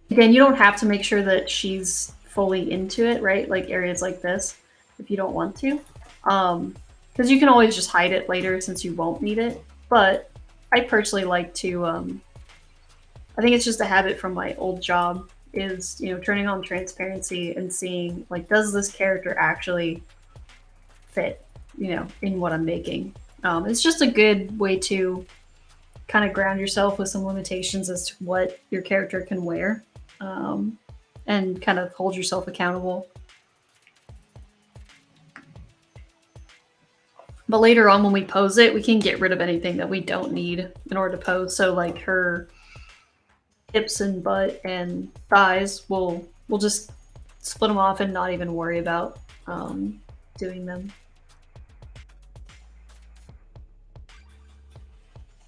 Again, you don't have to make sure that she's fully into it, right? Like areas like this, if you don't want to. Because you can always just hide it later since you won't need it. But I personally like to, I think it's just a habit from my old job is, you know, turning on transparency and seeing, like, does this character actually fit, you know, in what I'm making? It's just a good way to kind of ground yourself with some limitations as to what your character can wear. And kind of hold yourself accountable. But later on when we pose it, we can get rid of anything that we don't need in order to pose. So like her hips and butt and thighs, we'll just split them off and not even worry about doing them.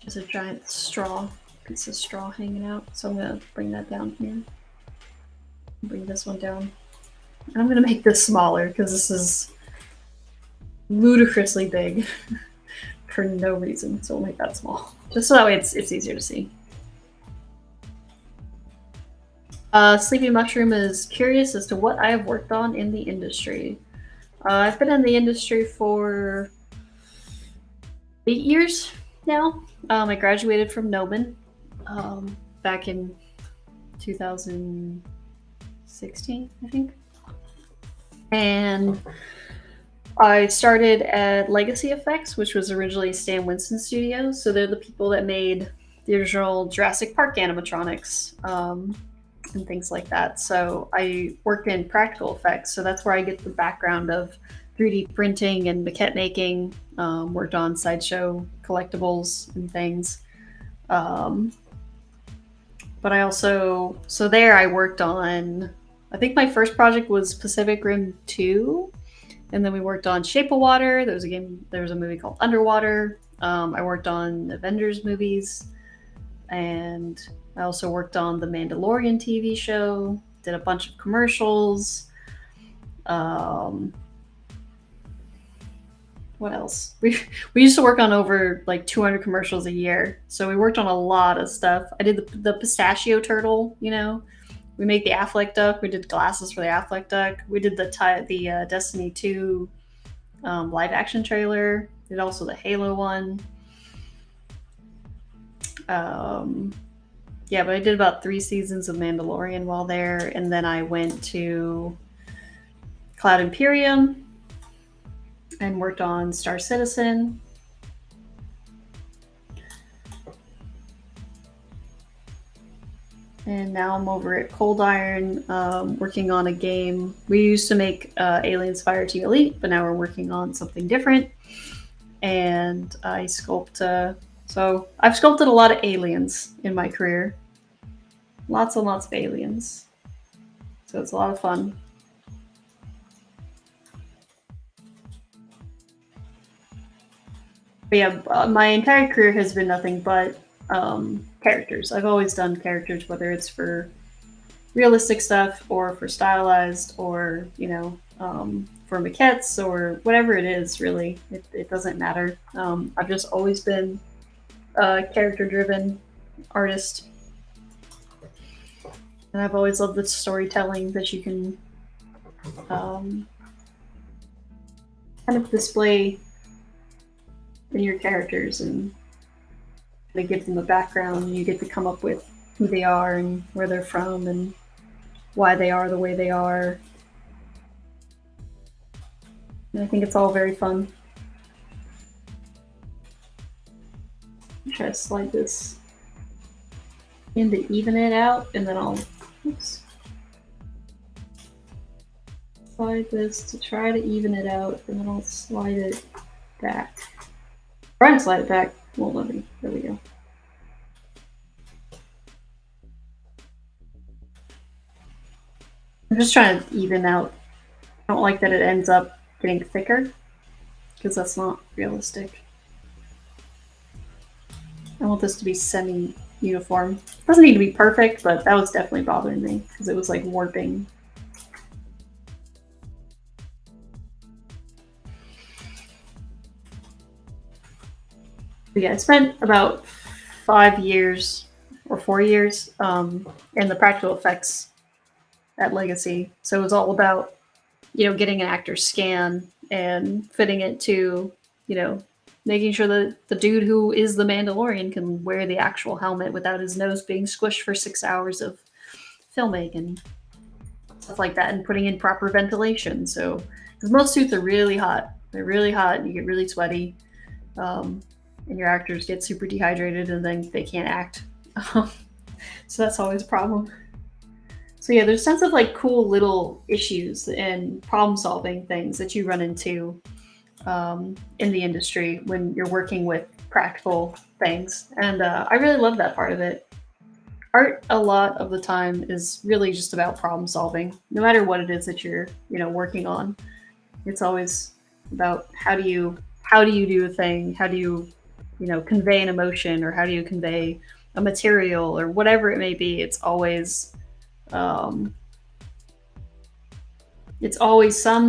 Just a giant piece of straw hanging out. So I'm gonna bring that down here. Bring this one down. And I'm gonna make this smaller because this is ludicrously big for no reason. So we'll make that small, just so that way it's easier to see. Sleepy Mushroom is curious as to what I have worked on in the industry. I've been in the industry for 8 years now. I graduated from Gnomon back in 2016, I think. And I started at Legacy Effects, which was originally Stan Winston Studios. So they're the people that made the original Jurassic Park animatronics and things like that. So I worked in practical effects. So that's where I get the background of 3D printing and maquette making. Worked on sideshow collectibles and things. But I also, so there I worked on, I think my first project was Pacific Rim 2. And then we worked on Shape of Water. There was a movie called Underwater. I worked on Avengers movies. and I also worked on the Mandalorian TV show, did a bunch of commercials. What else? We used to work on over like 200 commercials a year, so we worked on a lot of stuff. I did the pistachio turtle, you know. We made the Affleck duck. We did glasses for the Affleck duck. We did the Destiny 2 live action trailer. Did also the Halo one. Yeah, but I did about 3 seasons of Mandalorian while there, and then I went to Cloud Imperium and worked on Star Citizen. And now I'm over at Cold Iron, working on a game. We used to make Aliens Fireteam Elite, but now we're working on something different. And I sculpt. So I've sculpted a lot of aliens in my career. Lots and lots of aliens. So it's a lot of fun. But yeah, my entire career has been nothing but characters. I've always done characters, whether it's for realistic stuff or for stylized or, you know, for maquettes or whatever it is, really. It doesn't matter. I've just always been a character-driven artist. And I've always loved the storytelling that you can kind of display in your characters and they give them a background and you get to come up with who they are and where they're from and why they are the way they are. And I think it's all very fun. Try to slide this in to even it out, and then I'll slide this to try to even it out, and then I'll slide it back. Try and slide it back. Won't let me. There we go. I'm just trying to even out. I don't like that it ends up getting thicker, because that's not realistic. I want this to be semi-uniform. It doesn't need to be perfect, but that was definitely bothering me, because it was like warping. But yeah, I spent about 5 years or 4 years in the practical effects at Legacy. So it was all about, you know, getting an actor's scan and fitting it to, you know, making sure that the dude who is the Mandalorian can wear the actual helmet without his nose being squished for 6 hours of filming and stuff like that, and putting in proper ventilation. So, because most suits are really hot. They're really hot and you get really sweaty. And your actors get super dehydrated and then they can't act. So that's always a problem. So yeah, there's tons of like cool little issues and problem solving things that you run into in the industry when you're working with practical things. And I really love that part of it. Art a lot of the time is really just about problem solving, no matter what it is that you're, you know, working on. It's always about how do you do a thing? How do you know, convey an emotion, or how do you convey a material, or whatever it may be. It's always some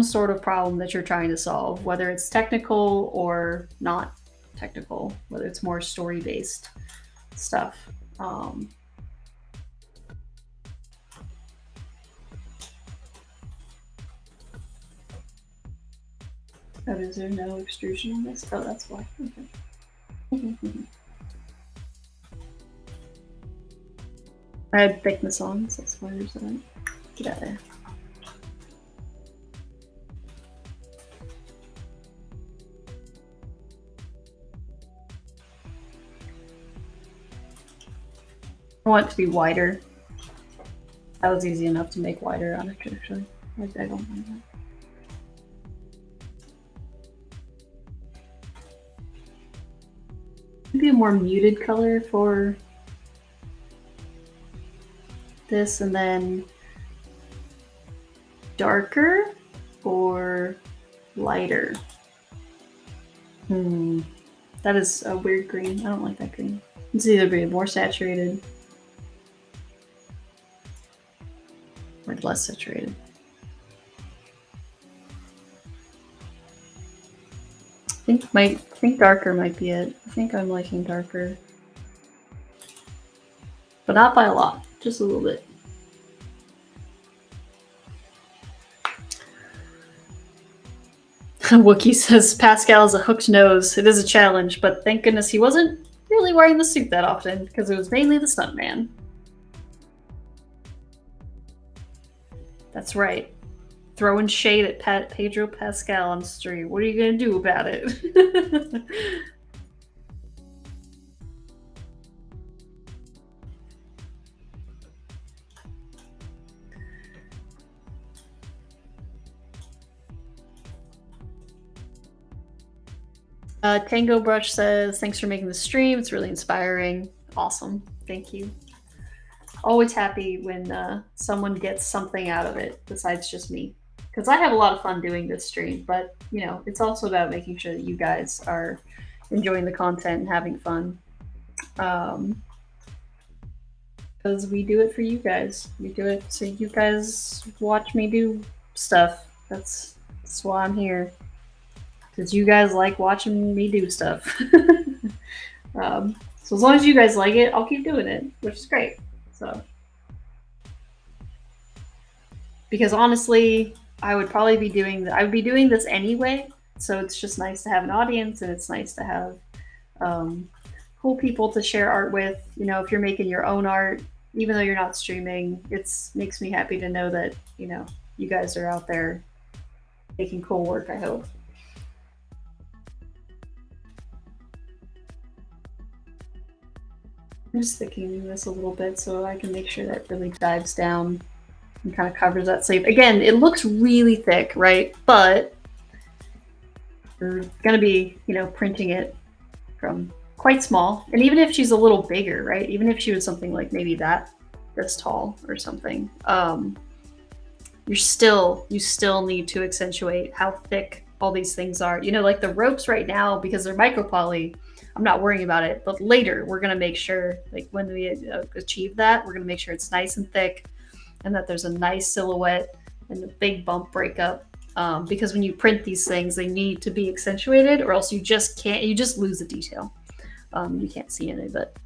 sort of problem that you're trying to solve, whether it's technical or not technical, whether it's more story-based stuff. Oh, is there no extrusion on this? Oh, that's why. Okay. I had thickness on, so that's why there's that. Get out of there. I want it to be wider. That was easy enough to make wider on it, actually. I don't mind that. Maybe a more muted color for this, and then darker or lighter. That is a weird green. I don't like that green. It's either be more saturated or less saturated. I think darker might be it. I think I'm liking darker. But not by a lot, just a little bit. Wookie says Pascal has a hooked nose. It is a challenge, but thank goodness he wasn't really wearing the suit that often because it was mainly the stuntman. That's right. Throwing shade at Pedro Pascal on stream. What are you gonna do about it? Tango Brush says, thanks for making the stream. It's really inspiring. Awesome. Thank you. Always happy when someone gets something out of it besides just me. Because I have a lot of fun doing this stream, but, you know, it's also about making sure that you guys are enjoying the content and having fun. Because we do it for you guys. We do it so you guys watch me do stuff. That's why I'm here. Because you guys like watching me do stuff. So as long as you guys like it, I'll keep doing it, which is great. So, because honestly, I would probably be doing this anyway. So it's just nice to have an audience, and it's nice to have cool people to share art with. You know, if you're making your own art, even though you're not streaming, it makes me happy to know that, you know, you guys are out there making cool work, I hope. I'm just thickening this a little bit so I can make sure that really dives down and kind of covers that sleeve. Again, it looks really thick, right? But we're going to be, you know, printing it from quite small. And even if she's a little bigger, right? Even if she was something like maybe this tall or something, you still need to accentuate how thick all these things are. You know, like the ropes right now, because they're micropoly, I'm not worrying about it, but later we're going to make sure, like when we achieve that, we're going to make sure it's nice and thick and that there's a nice silhouette and a big bump breakup. Because when you print these things, they need to be accentuated or else you just lose the detail. You can't see any of it.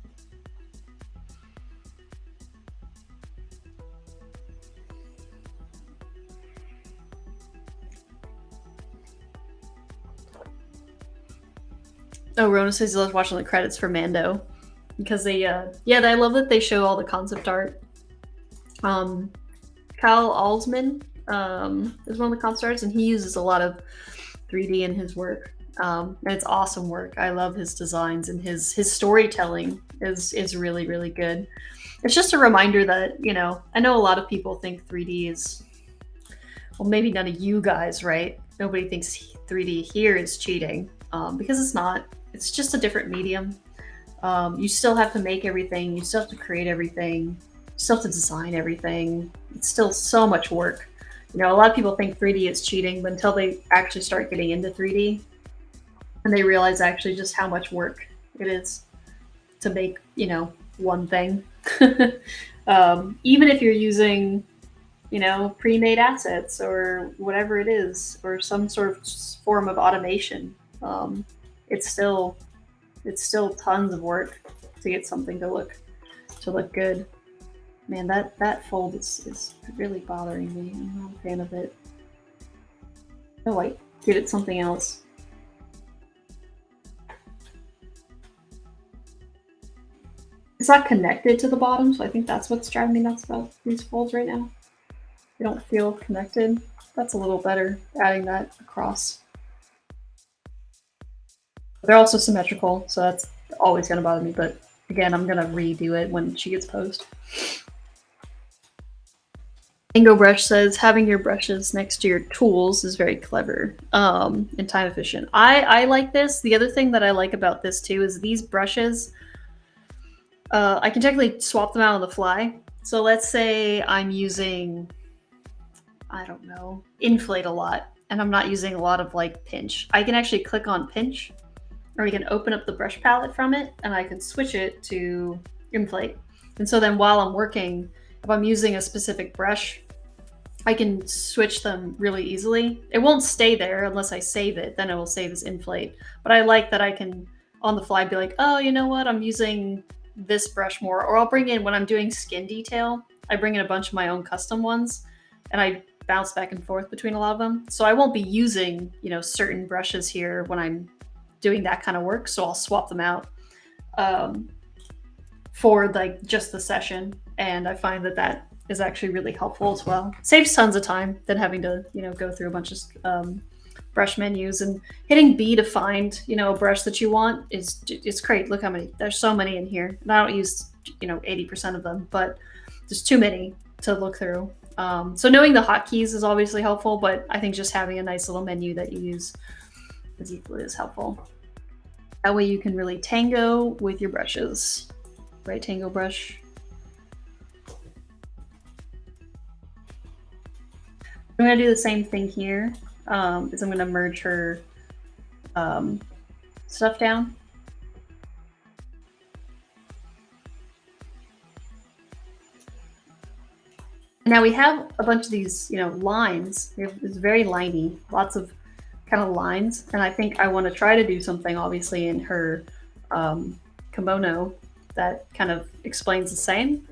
Oh, Rona says he loves watching the credits for Mando because they, I love that they show all the concept art. Kyle Alsman is one of the concept artists, and he uses a lot of 3D in his work, and it's awesome work. I love his designs, and his storytelling is really, really good. It's just a reminder that, you know, I know a lot of people think 3D is, well, maybe none of you guys, right? Nobody thinks 3D here is cheating, because it's not. It's just a different medium. You still have to make everything. You still have to create everything. You still have to design everything. It's still so much work. You know, a lot of people think 3D is cheating, but until they actually start getting into 3D, and they realize actually just how much work it is to make, you know, one thing. Even if you're using, you know, pre-made assets or whatever it is, or some sort of form of automation, it's still tons of work to get something to look good. Man, that fold is really bothering me. I'm not a fan of it. Oh, wait, give it something else. It's not connected to the bottom, so I think that's what's driving me nuts about these folds right now. They don't feel connected. That's a little better, adding that across. They're also symmetrical, so that's always going to bother me, but again, I'm going to redo it when she gets post. Tango Brush says, having your brushes next to your tools is very clever and time efficient. I like this. The other thing that I like about this too is these brushes, I can technically swap them out on the fly. So let's say I'm using, I don't know, inflate a lot, and I'm not using a lot of like pinch. I can actually click on pinch or we can open up the brush palette from it, and I can switch it to inflate. And so then while I'm working, if I'm using a specific brush, I can switch them really easily. It won't stay there unless I save it, then it will save as inflate. But I like that I can, on the fly, be like, oh, you know what, I'm using this brush more. Or I'll bring in, when I'm doing skin detail, I bring in a bunch of my own custom ones, and I bounce back and forth between a lot of them. So I won't be using, you know, certain brushes here when I'm doing that kind of work, so I'll swap them out for like just the session. And I find that that is actually really helpful as well. Saves tons of time than having to, you know, go through a bunch of brush menus, and hitting B to find, you know, a brush that you want is, it's great. Look how many, there's so many in here, and I don't use, you know, 80% of them, but there's too many to look through. So knowing the hotkeys is obviously helpful, but I think just having a nice little menu that you use is equally as helpful. That way you can really tango with your brushes. Right, tango brush. I'm gonna do the same thing here. Is I'm gonna merge her stuff down. Now we have a bunch of these, you know, lines. It's very liney, lots of kind of lines, and I think I want to try to do something, obviously, in her kimono that kind of explains the same.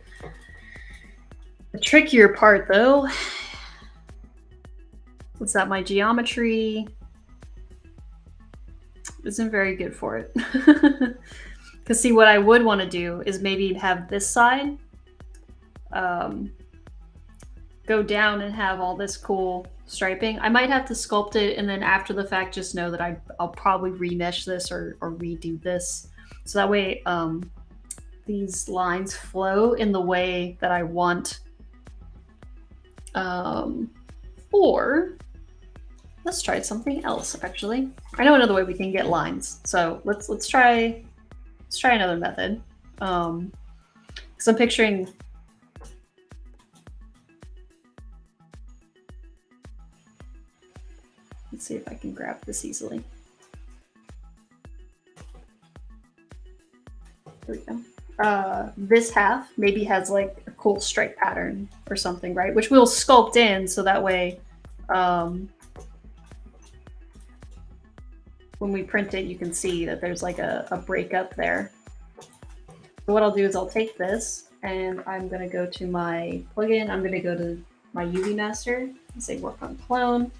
The trickier part, though, is that my geometry isn't very good for it. Because see, what I would want to do is maybe have this side go down and have all this cool striping. I might have to sculpt it, and then after the fact just know that I'll probably remesh this or redo this, so that way these lines flow in the way that I want. Or let's try something else. Actually, I know another way we can get lines, so let's try another method. Because I'm picturing. Let's see if I can grab this easily. There we go. This half maybe has like a cool stripe pattern or something, right? Which we'll sculpt in, so that way when we print it, you can see that there's like a breakup there. So what I'll do is I'll take this, and I'm going to go to my plugin. I'm going to go to my UV master and say work on clone.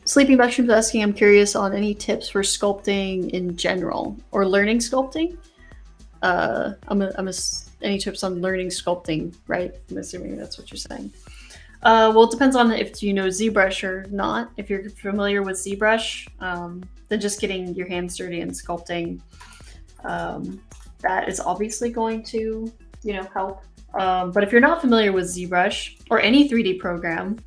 Sleeping Mushrooms asking, I'm curious on any tips for sculpting in general or learning sculpting. Any tips on learning sculpting, right? I'm assuming that's what you're saying. Well, it depends on if you know ZBrush or not. If you're familiar with ZBrush, then just getting your hands dirty and sculpting, that is obviously going to, you know, help. But if you're not familiar with ZBrush or any 3D program,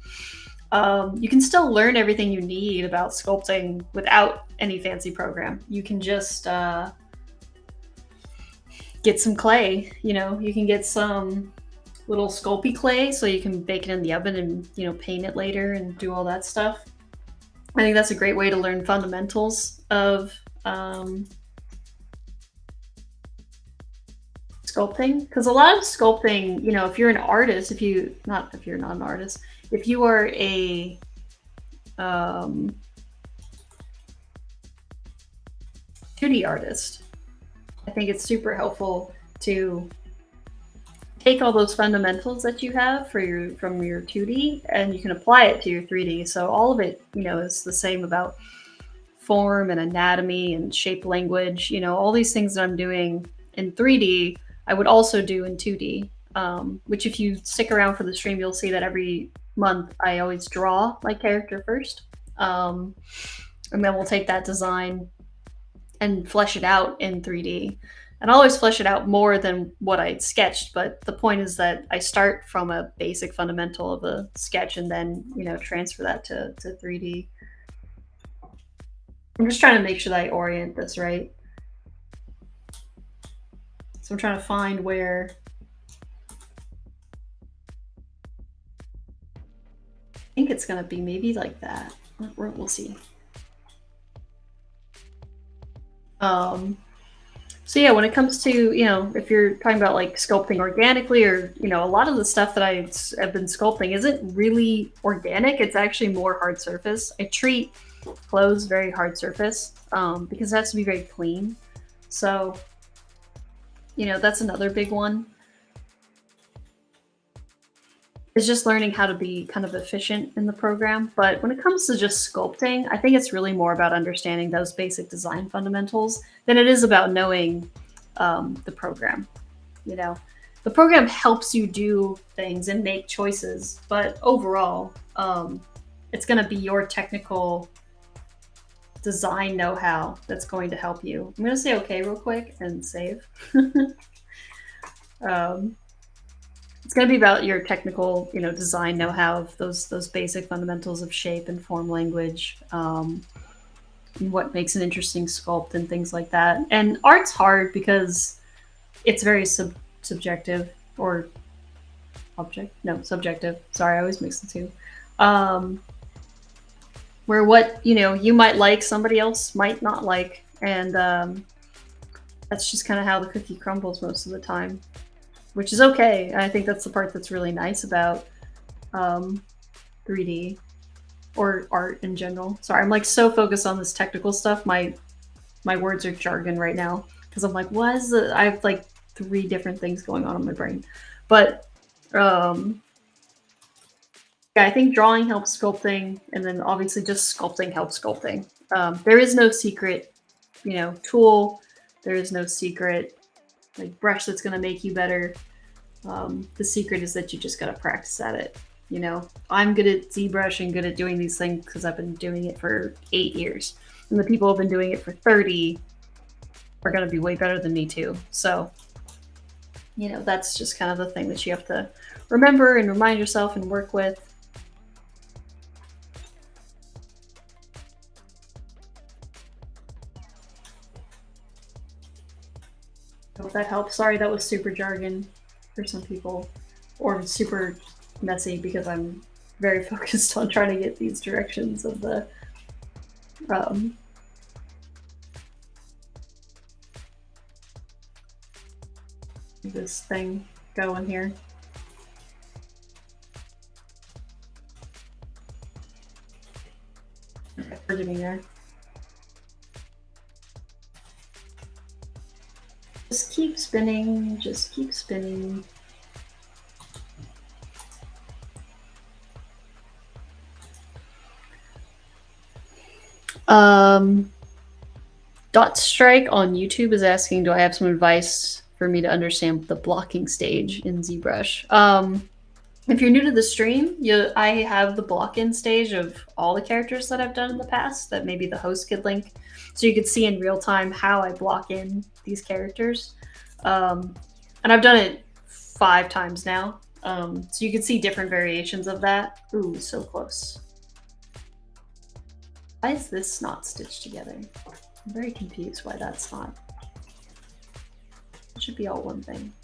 you can still learn everything you need about sculpting without any fancy program. You can just get some clay. You know, you can get some little Sculpey clay so you can bake it in the oven and, you know, paint it later and do all that stuff. I think that's a great way to learn fundamentals of sculpting, because a lot of sculpting, you know, if you're an artist, if you're not an artist, if you are a 2D artist, I think it's super helpful to take all those fundamentals that you have from your 2D, and you can apply it to your 3D. So all of it, you know, is the same about form and anatomy and shape language. You know, all these things that I'm doing in 3D, I would also do in 2D, which if you stick around for the stream, you'll see that every month I always draw my character first. And then we'll take that design and flesh it out in 3D. And I always flesh it out more than what I sketched, but the point is that I start from a basic fundamental of a sketch and then, you know, transfer that to 3D. I'm just trying to make sure that I orient this right. So I'm trying to find where I think it's it's gonna be maybe like that. We'll see. So yeah, when it comes to, you know, if you're talking about like sculpting organically, or, you know, a lot of the stuff that I've been sculpting isn't really organic. It's actually more hard surface. I treat clothes very hard surface because it has to be very clean. So, you know, that's another big one. It's just learning how to be kind of efficient in the program. But when it comes to just sculpting, I think it's really more about understanding those basic design fundamentals than it is about knowing the program. You know, the program helps you do things and make choices, but overall, it's going to be your technical design know-how that's going to help you. I'm going to say okay real quick and save. It's going to be about your technical, you know, design know-how of those basic fundamentals of shape and form language, what makes an interesting sculpt and things like that. And art's hard because it's very subjective, or subjective. Sorry, I always mix the two. Where what, you know, you might like, somebody else might not like, and that's just kind of how the cookie crumbles most of the time, which is okay. I think that's the part that's really nice about 3D or art in general. Sorry, I'm like so focused on this technical stuff. My words are jargon right now because I'm like, what is the? I have like 3 different things going on in my brain, but yeah, I think drawing helps sculpting, and then obviously just sculpting helps sculpting. There is no secret, you know, tool. There is no secret like brush that's going to make you better. The secret is that you just got to practice at it. You know, I'm good at ZBrush and good at doing these things because I've been doing it for 8 years, and the people who've been doing it for 30 are going to be way better than me too. So, you know, that's just kind of the thing that you have to remember and remind yourself and work with. I hope that helps. Sorry, that was super jargon for some people, or super messy because I'm very focused on trying to get these directions of the this thing going here. Okay, forgive me there. Just keep spinning, just keep spinning. Dot Strike on YouTube is asking, do I have some advice for me to understand the blocking stage in ZBrush? If you're new to the stream, I have the block-in stage of all the characters that I've done in the past that maybe the host could link, so you could see in real time how I block in these characters. And I've done it 5 times now, so you can see different variations of that. Ooh, so close. Why is this not stitched together? I'm very confused why that's not. It should be all one thing.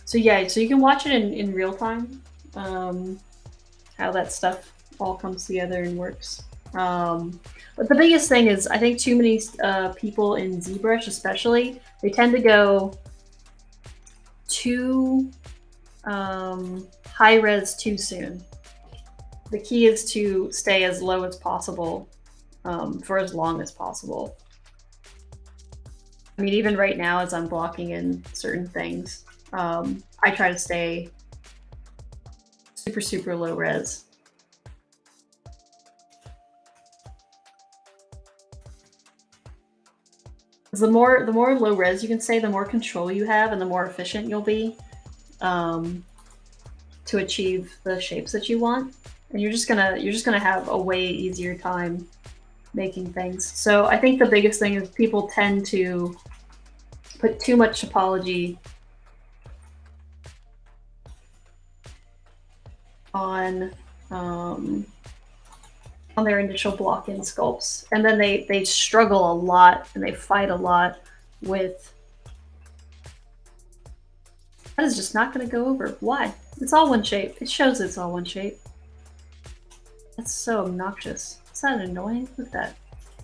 So yeah, so you can watch it in real time, how that stuff all comes together and works. But the biggest thing is, I think too many people in ZBrush especially, they tend to go too high res too soon. The key is to stay as low as possible for as long as possible. I mean, even right now as I'm blocking in certain things, I try to stay super, super low res. The more low res you can stay, the more control you have and the more efficient you'll be to achieve the shapes that you want. And you're just gonna have a way easier time making things. So I think the biggest thing is people tend to put too much topology on their initial block-in sculpts, and then they struggle a lot and they fight a lot with. That is just not going to go over. Why? It's all one shape. It shows it's all one shape. That's so obnoxious. Is that annoying? Look at that.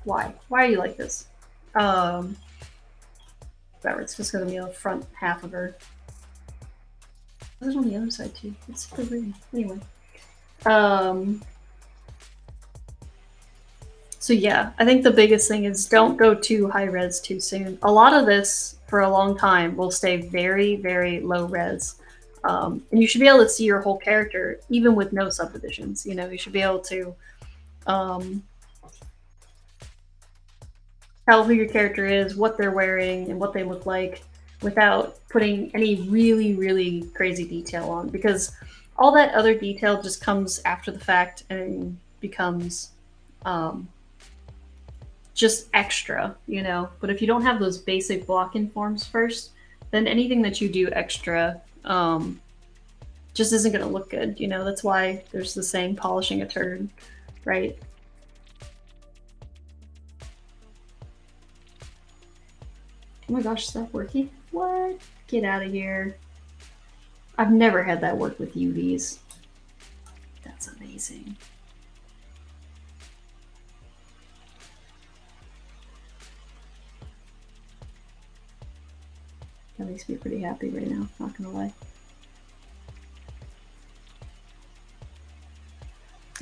Why? Why are you like this? Whatever, it's just gonna be on the front half of her. There's on the other side too. It's super weird. Anyway. So yeah, I think the biggest thing is don't go too high res too soon. A lot of this, for a long time, will stay very, very low res. And you should be able to see your whole character, even with no subdivisions. You know, you should be able to tell who your character is, what they're wearing, and what they look like without putting any really, really crazy detail on. Because all that other detail just comes after the fact and becomes just extra, you know. But if you don't have those basic blocking forms first, then anything that you do extra just isn't going to look good, you know. That's why there's the saying, polishing a turd, right? Oh my gosh, is that working? What? Get out of here. I've never had that work with UVs. That's amazing. That makes me pretty happy right now, not gonna lie.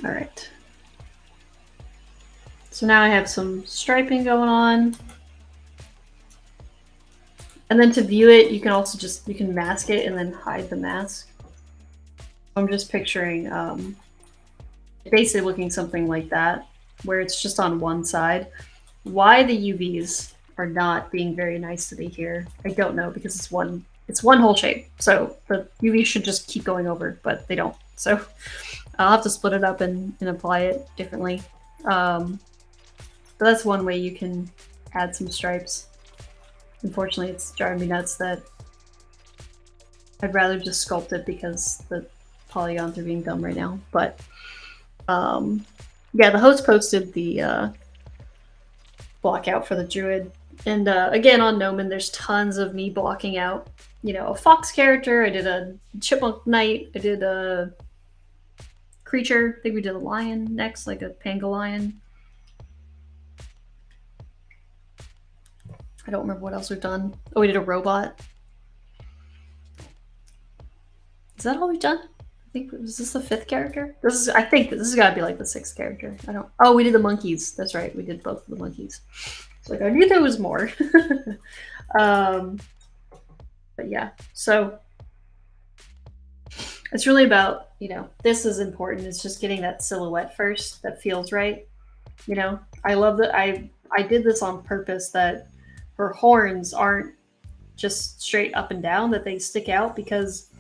All right. So now I have some striping going on. And then to view it, you can also you can mask it and then hide the mask. I'm just picturing basically looking something like that, where it's just on one side. Why the UVs are not being very nice to me here, I don't know, because it's one whole shape. So the UVs should just keep going over, but they don't. So I'll have to split it up and apply it differently. But that's one way you can add some stripes. Unfortunately, it's driving me nuts that I'd rather just sculpt it because the polygons are being dumb right now. But yeah, the host posted the block out for the Druid. And again, on Gnomon, there's tons of me blocking out, you know, a fox character. I did a chipmunk knight. I did a creature. I think we did a lion next, like a pangolion. I don't remember what else we've done. Oh, we did a robot. Is that all we've done? I think, was this the 5th character? I think this has got to be like the 6th character. Oh, we did the monkeys. That's right. We did both of the monkeys. So like, I knew there was more. But yeah, so it's really about, you know, this is important. It's just getting that silhouette first that feels right. You know, I love that I did this on purpose, that her horns aren't just straight up and down, that they stick out, because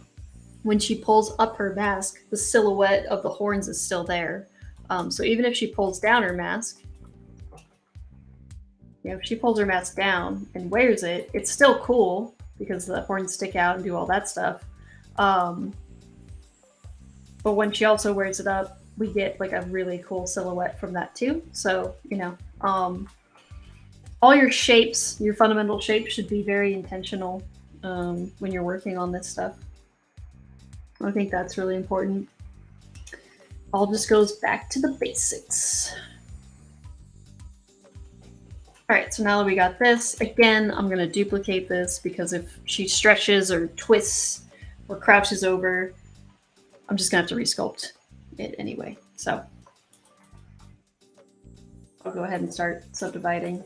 when she pulls up her mask, the silhouette of the horns is still there. So even if she pulls down her mask, you know, if she pulls her mask down and wears it, it's still cool because the horns stick out and do all that stuff. But when she also wears it up, we get like a really cool silhouette from that too. So, you know, all your shapes, your fundamental shapes, should be very intentional when you're working on this stuff. I think that's really important. All just goes back to the basics. All right, so now that we got this, again, I'm gonna duplicate this because if she stretches or twists or crouches over, I'm just gonna have to resculpt it anyway. So I'll go ahead and start subdividing.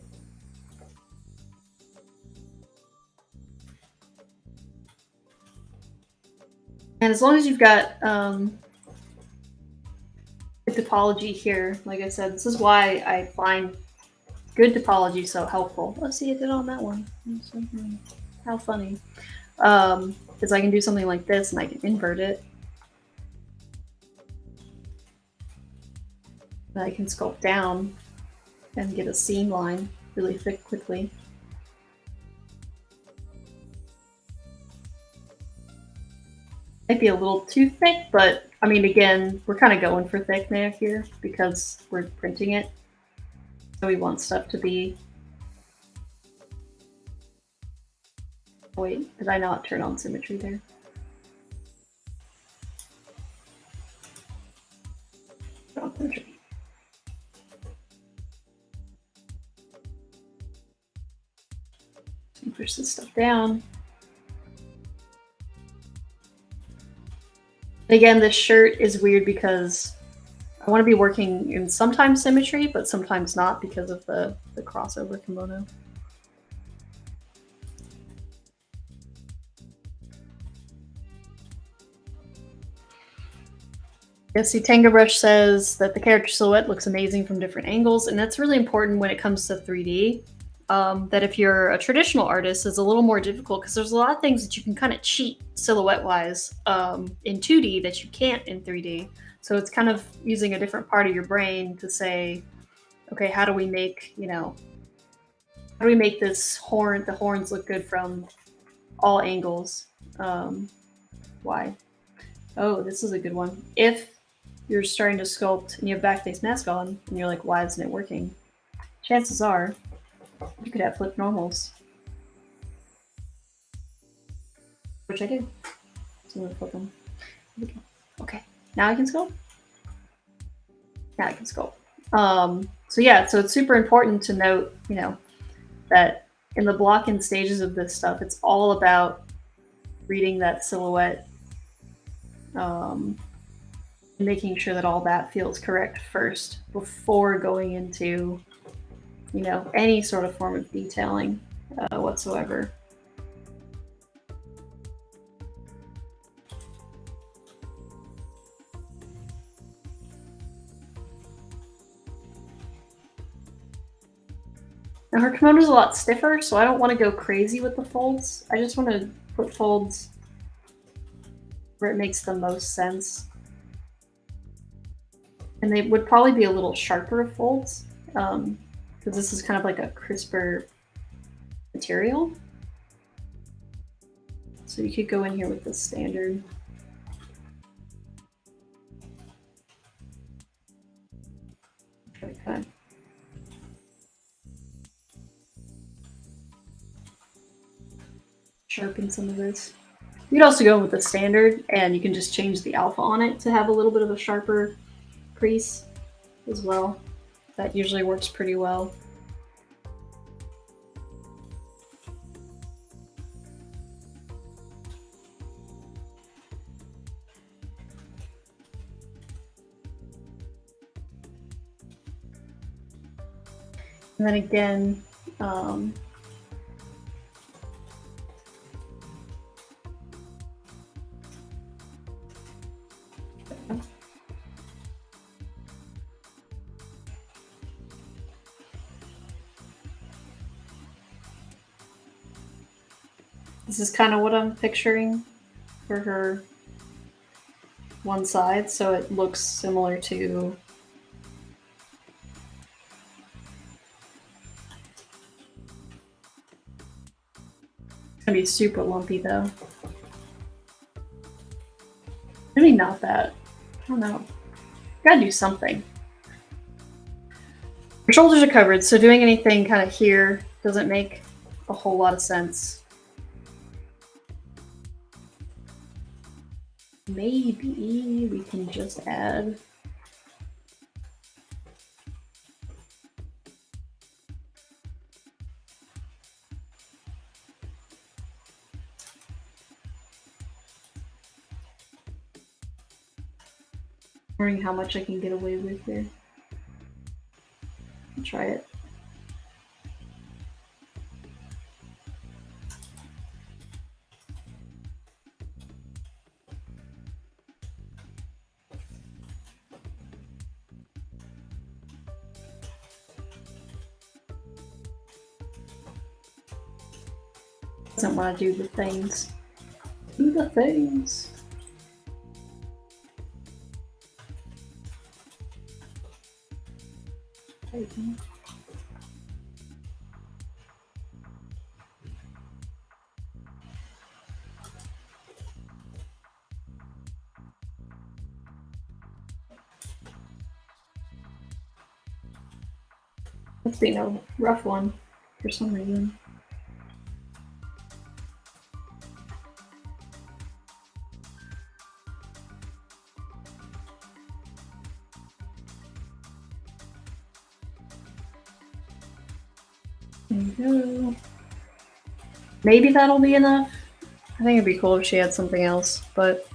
And as long as you've got the topology here, like I said, this is why I find good topology so helpful. Let's see, I did on that one. How funny. Because I can do something like this and I can invert it. And I can sculpt down and get a seam line really thick quickly. Might be a little too thick, but I mean, again, we're kind of going for thick now here because we're printing it. So we want stuff to be... Wait, did I not turn on symmetry there? Strong symmetry. So push this stuff down. Again, this shirt is weird because I want to be working in sometimes symmetry, but sometimes not because of the crossover kimono. Yeah, see, ZBrush says that the character silhouette looks amazing from different angles, and that's really important when it comes to 3D. That if you're a traditional artist, is a little more difficult because there's a lot of things that you can kind of cheat silhouette-wise in 2D that you can't in 3D. So it's kind of using a different part of your brain to say, okay, how do we make, how do we make this the horns look good from all angles? Why? Oh, this is a good one. If you're starting to sculpt and you have backface mask on and you're like, why isn't it working? Chances are you could have flip normals. Which I do. So I'm gonna flip them. Okay, now I can sculpt. Now I can sculpt. So yeah, so it's super important to note, that in the block-in stages of this stuff, it's all about reading that silhouette, making sure that all that feels correct first before going into, any sort of form of detailing whatsoever. Now her kimono's a lot stiffer, so I don't want to go crazy with the folds. I just want to put folds where it makes the most sense. And they would probably be a little sharper folds, because this is kind of like a crisper material. So you could go in here with the standard. Okay. Sharpen some of this. You could also go with the standard, and you can just change the alpha on it to have a little bit of a sharper crease as well. That usually works pretty well. And then again, this is kind of what I'm picturing for her one side, so it looks similar to it's gonna be super lumpy though. Maybe not that. I don't know. Gotta do something. Her shoulders are covered, so doing anything kind of here doesn't make a whole lot of sense. Maybe we can just add wondering how much I can get away with here. I'll try it. Doesn't want to do the things. Do the things. That's been a rough one for some reason. There you go. Maybe that'll be enough. I think it'd be cool if she had something else, but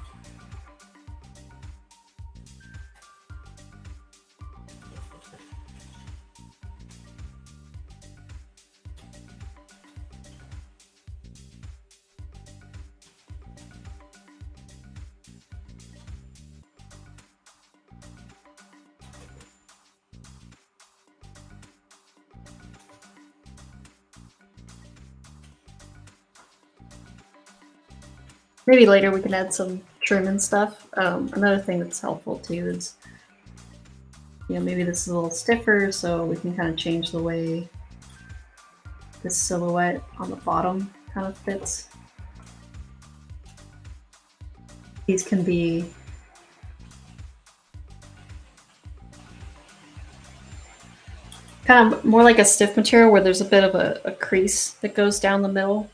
maybe later we can add some trim and stuff. Another thing that's helpful too is, you know, maybe this is a little stiffer, so we can kind of change the way this silhouette on the bottom kind of fits. These can be kind of more like a stiff material where there's a bit of a crease that goes down the middle.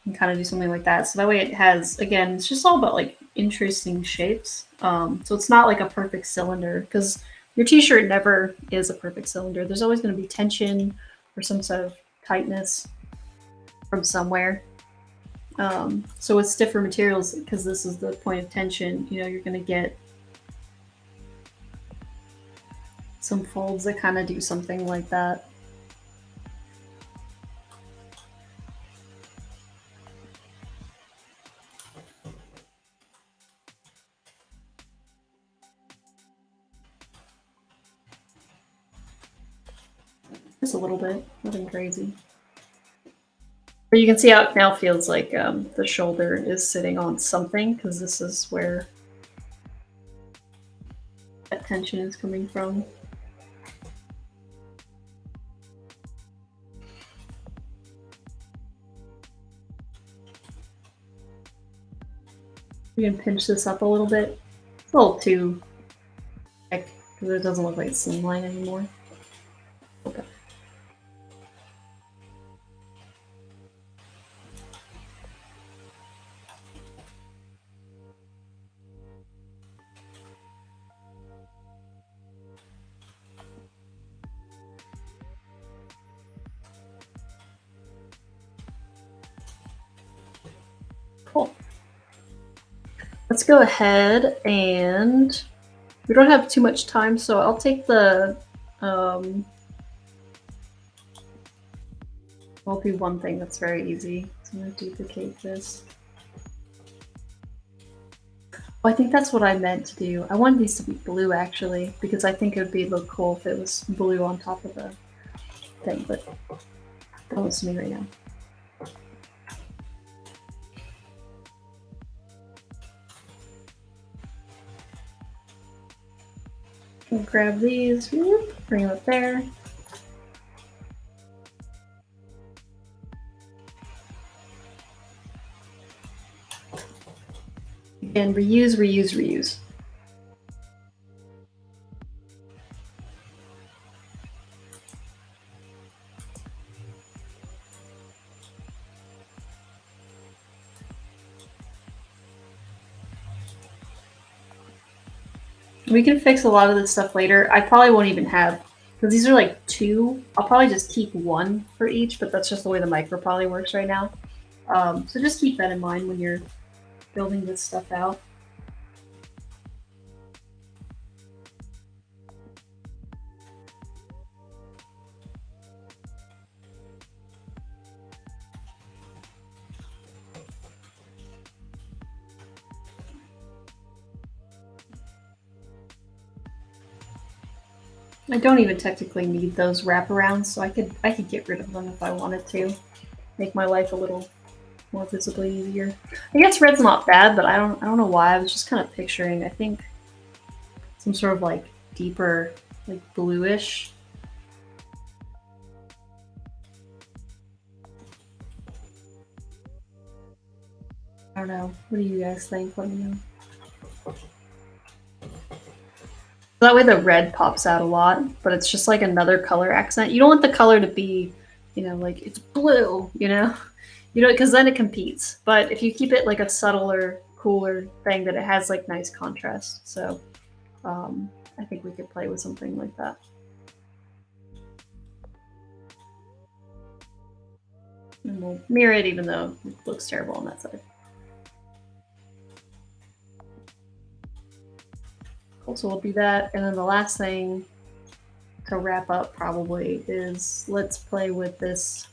And kind of do something like that. So that way it has, again, it's just all about like interesting shapes. So it's not like a perfect cylinder, because your t-shirt never is a perfect cylinder. There's always going to be tension or some sort of tightness from somewhere. So with stiffer materials, because this is the point of tension, you know, you're going to get some folds that kind of do something like that. Just a little bit, nothing crazy. But you can see how it now feels like the shoulder is sitting on something, because this is where that tension is coming from. You can pinch this up a little bit. It's a little too thick, because it doesn't look like it's slimline anymore. Okay. Cool. Let's go ahead, and we don't have too much time, so I'll take the I'll do one thing that's very easy. So I'm going to duplicate this. Oh, I think that's what I meant to do. I wanted these to be blue, actually, because I think it would look cool if it was blue on top of the thing, but don't listen to me right now. We'll grab these, bring them up there. And reuse, reuse, reuse. We can fix a lot of this stuff later. I probably won't even have, because these are like 2. I'll probably just keep 1 for each, but that's just the way the micro poly works right now. So just keep that in mind when you're building this stuff out. I don't even technically need those wraparounds, so I could get rid of them if I wanted to. Make my life a little more visibly easier. I guess red's not bad, but I don't know why. I was just kind of picturing, I think, some sort of like deeper, like bluish. I don't know. What do you guys think? Let me know. That way the red pops out a lot, but it's just like another color accent. You don't want the color to be, you know, like it's blue, you know, because then it competes. But if you keep it like a subtler, cooler thing, that it has like nice contrast. So I think we could play with something like that. And we'll mirror it even though it looks terrible on that side. Cool, so we'll do that. And then the last thing to wrap up probably is let's play with this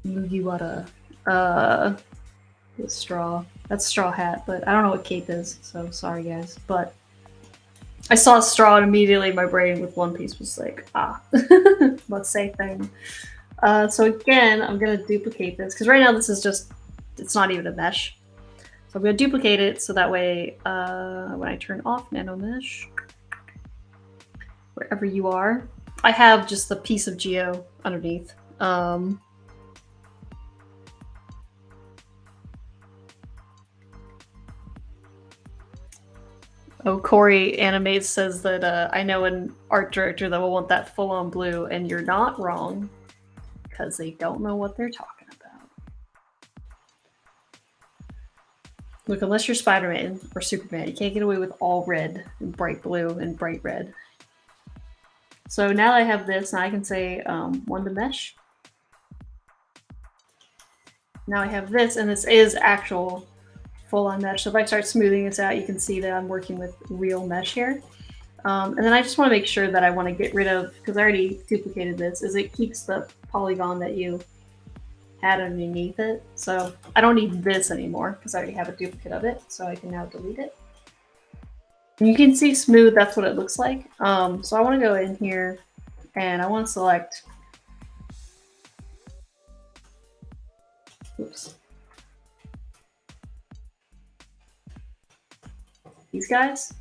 Mugiwara. With straw. That's straw hat, but I don't know what cape is, so sorry guys. But I saw straw and immediately my brain with One Piece was like, let's say thing. So again, I'm gonna duplicate this because right now this is just, it's not even a mesh. So I'm gonna duplicate it so that way when I turn off nano mesh, wherever you are, I have just the piece of geo underneath. Oh, Corey Animates says that I know an art director that will want that full-on blue, and you're not wrong, because they don't know what they're talking about. Look, unless you're Spider-Man or Superman, you can't get away with all red and bright blue and bright red. So now that I have this, now I can say one to mesh. Now I have this, and this is actual full-on mesh. So if I start smoothing this out, you can see that I'm working with real mesh here. And then I just want to make sure that I want to get rid of, because I already duplicated this, is it keeps the polygon that you had underneath it. So I don't need this anymore because I already have a duplicate of it. So I can now delete it. And you can see smooth, that's what it looks like. So I want to go in here and I want to select, oops, these guys.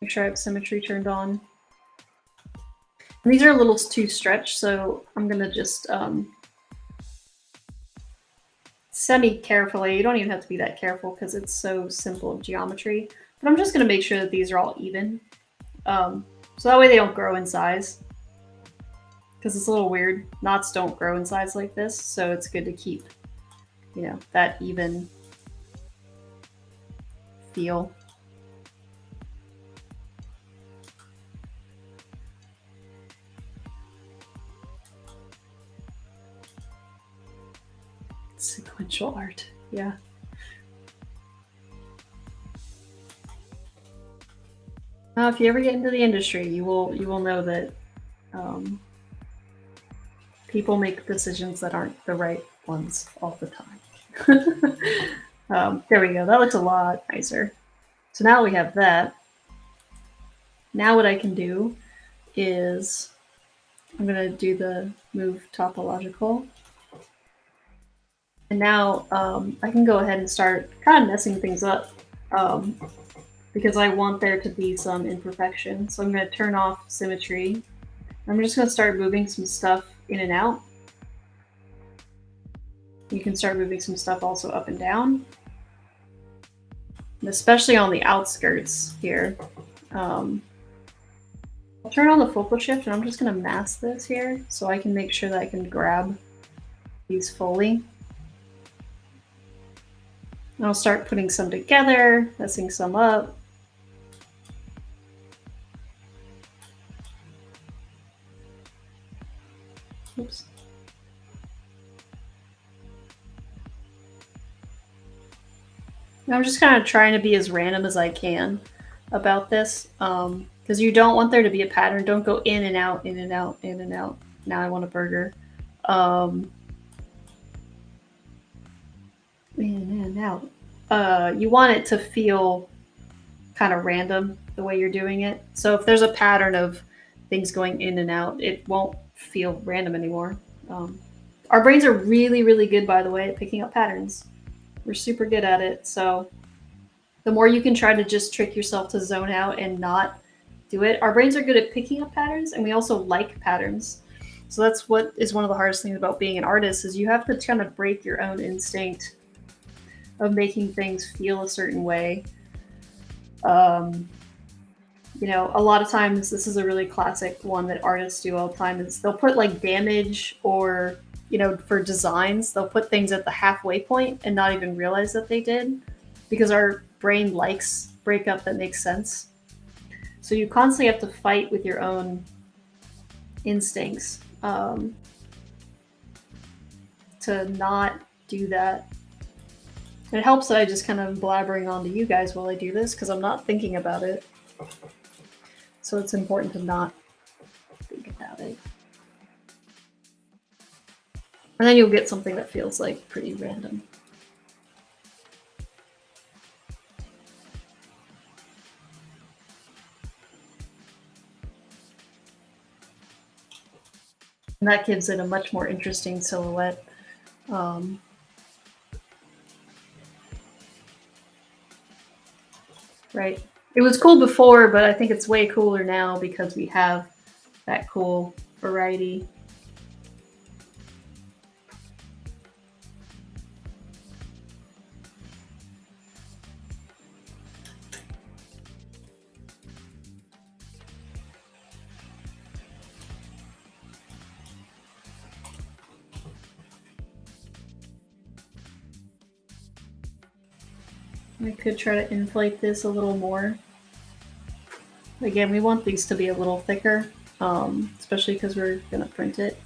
Make sure I have symmetry turned on. And these are a little too stretched, so I'm gonna just semi-carefully, you don't even have to be that careful because it's so simple of geometry, but I'm just gonna make sure that these are all even. So that way they don't grow in size. Because it's a little weird. Knots don't grow in size like this, so it's good to keep, you know, that even feel. Sequential art, yeah. Now, if you ever get into the industry, you will know that people make decisions that aren't the right ones all the time. There we go. That looks a lot nicer. So now we have that. Now what I can do is I'm going to do the move topological. And now I can go ahead and start kind of messing things up because I want there to be some imperfection. So I'm going to turn off symmetry. I'm just going to start moving some stuff in and out. You can start moving some stuff also up and down. And especially on the outskirts here. I'll turn on the focal shift and I'm just going to mask this here so I can make sure that I can grab these fully. And I'll start putting some together, messing some up. Oops. I'm just kind of trying to be as random as I can about this, because you don't want there to be a pattern. Don't go in and out, in and out, in and out. Now I want a burger. In and out. You want it to feel kind of random the way you're doing it. So if there's a pattern of things going in and out, it won't feel random anymore. Our brains are really, really good, by the way, at picking up patterns. We're super good at it. So the more you can try to just trick yourself to zone out and not do it. Our brains are good at picking up patterns, and we also like patterns. So that's what is one of the hardest things about being an artist, is you have to kind of break your own instinct of making things feel a certain way. You know, a lot of times, this is a really classic one that artists do all the time, is they'll put like damage or, you know, for designs, they'll put things at the halfway point and not even realize that they did, because our brain likes breakup that makes sense. So you constantly have to fight with your own instincts. to not do that. And it helps that I just kind of blabbering on to you guys while I do this, because I'm not thinking about it. So it's important to not think about it. And then you'll get something that feels like pretty random. And that gives it a much more interesting silhouette. Right. It was cool before, but I think it's way cooler now because we have that cool variety. I could try to inflate this a little more. Again, we want these to be a little thicker, especially because we're going to print it.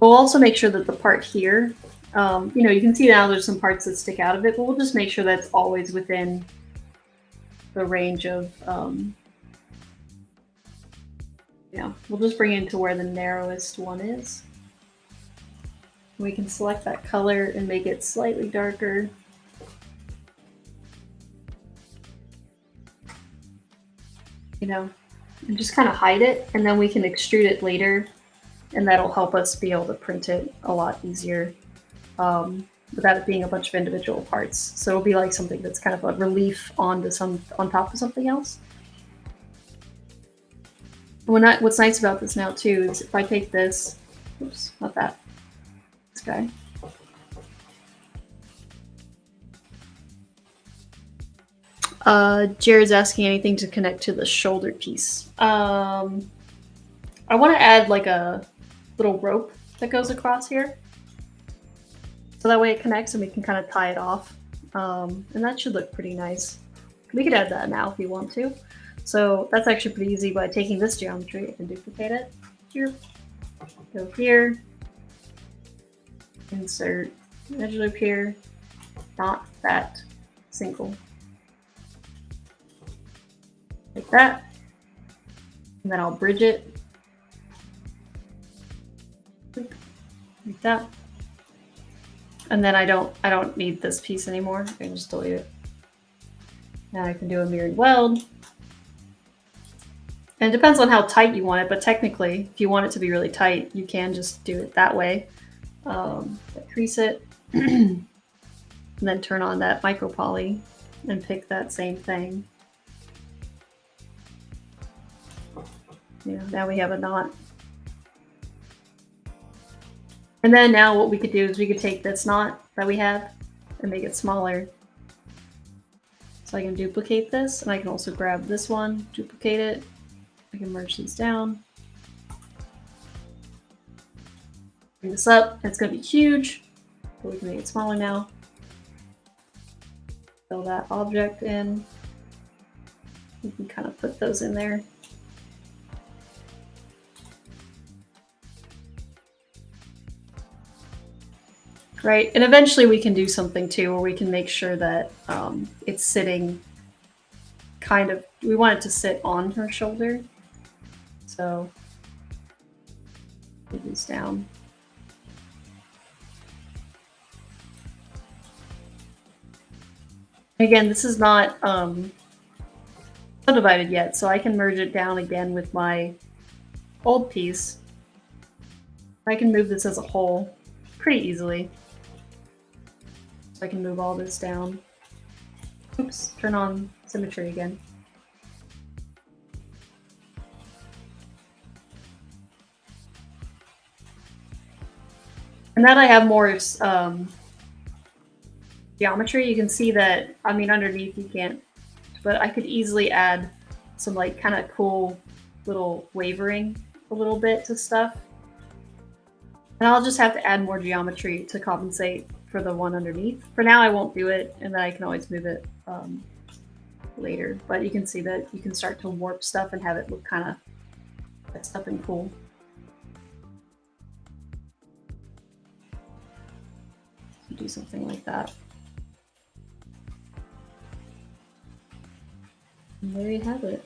We'll also make sure that the part here, you know, you can see now there's some parts that stick out of it, but we'll just make sure that's always within the range of, yeah, we'll just bring it to where the narrowest one is. We can select that color and make it slightly darker. You know, and just kind of hide it, and then we can extrude it later, and that'll help us be able to print it a lot easier without it being a bunch of individual parts. So it'll be like something that's kind of a relief on top of something else. What's nice about this now too is if I take this, oops, not that, this guy. Jared's asking anything to connect to the shoulder piece. I want to add like a little rope that goes across here. So that way it connects and we can kind of tie it off. And that should look pretty nice. We could add that now if you want to. So that's actually pretty easy. By taking this geometry, I can duplicate it. Here, go here, insert edge loop here, not that single. Like that. And then I'll bridge it. Like that. And then I don't need this piece anymore. I can just delete it. Now I can do a mirrored weld. And it depends on how tight you want it, but technically, if you want it to be really tight, you can just do it that way. Crease it, and then turn on that micro poly and pick that same thing. You know, now we have a knot. And then now what we could do is we could take this knot that we have and make it smaller. So I can duplicate this, and I can also grab this one, duplicate it. I can merge these down. Bring this up. It's going to be huge, but we can make it smaller now. Fill that object in. We can kind of put those in there. Right, and eventually we can do something too where we can make sure that it's sitting kind of, we want it to sit on her shoulder. So move these down. Again, this is not subdivided yet, so I can merge it down again with my old piece. I can move this as a whole pretty easily. So I can move all this down. Oops, turn on symmetry again. And now that I have more geometry, you can see that, I mean, underneath you can't, but I could easily add some like kind of cool little wavering a little bit to stuff. And I'll just have to add more geometry to compensate for the one underneath. For now, I won't do it, and then I can always move it later, but you can see that you can start to warp stuff and have it look kind of messed up and cool. Do something like that. And there you have it.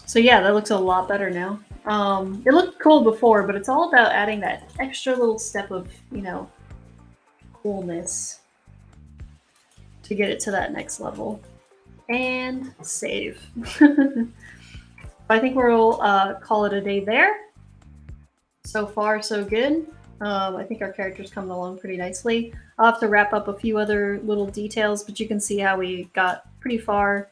So yeah, that looks a lot better now. It looked cool before, but it's all about adding that extra little step of, you know, coolness to get it to that next level. And save. I think we'll call it a day there. So far, so good. I think our character's coming along pretty nicely. I'll have to wrap up a few other little details, but you can see how we got pretty far.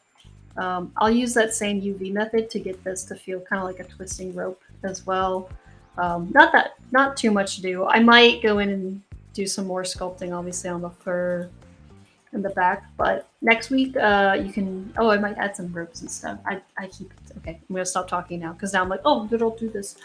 I'll use that same UV method to get this to feel kind of like a twisting rope as well. Not too much to do. I might go in and do some more sculpting, obviously, on the fur in the back, but next week you can. Oh, I might add some ropes and stuff. I keep okay. I'm gonna stop talking now because now I'm like, oh, did I'll do this.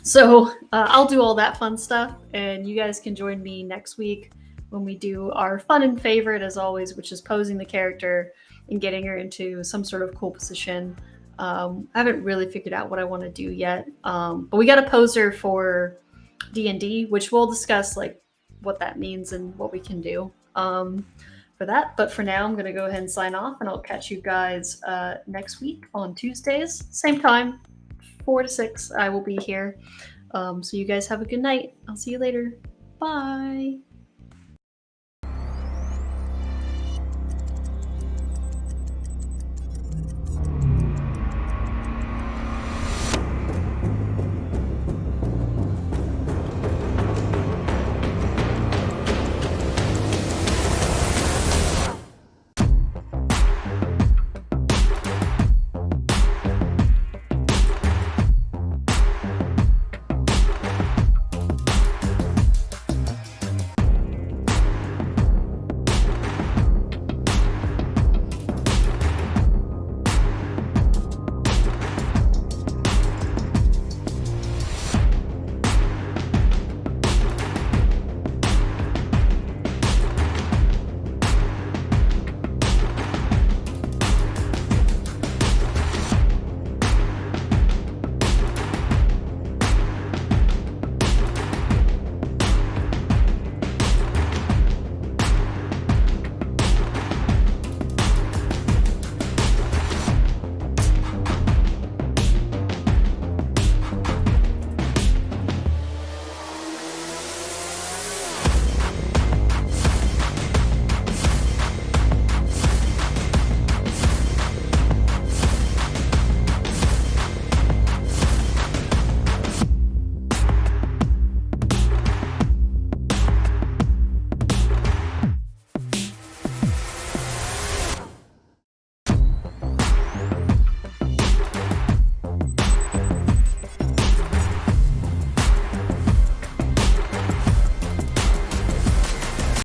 So I'll do all that fun stuff, and you guys can join me next week when we do our fun and favorite, as always, which is posing the character and getting her into some sort of cool position. I haven't really figured out what I want to do yet, but we got a poser for D&D, which we'll discuss like what that means and what we can do for that. But for now, I'm going to go ahead and sign off, and I'll catch you guys next week on Tuesdays, same time, 4 to 6. I will be here. So you guys have a good night. I'll see you later. Bye.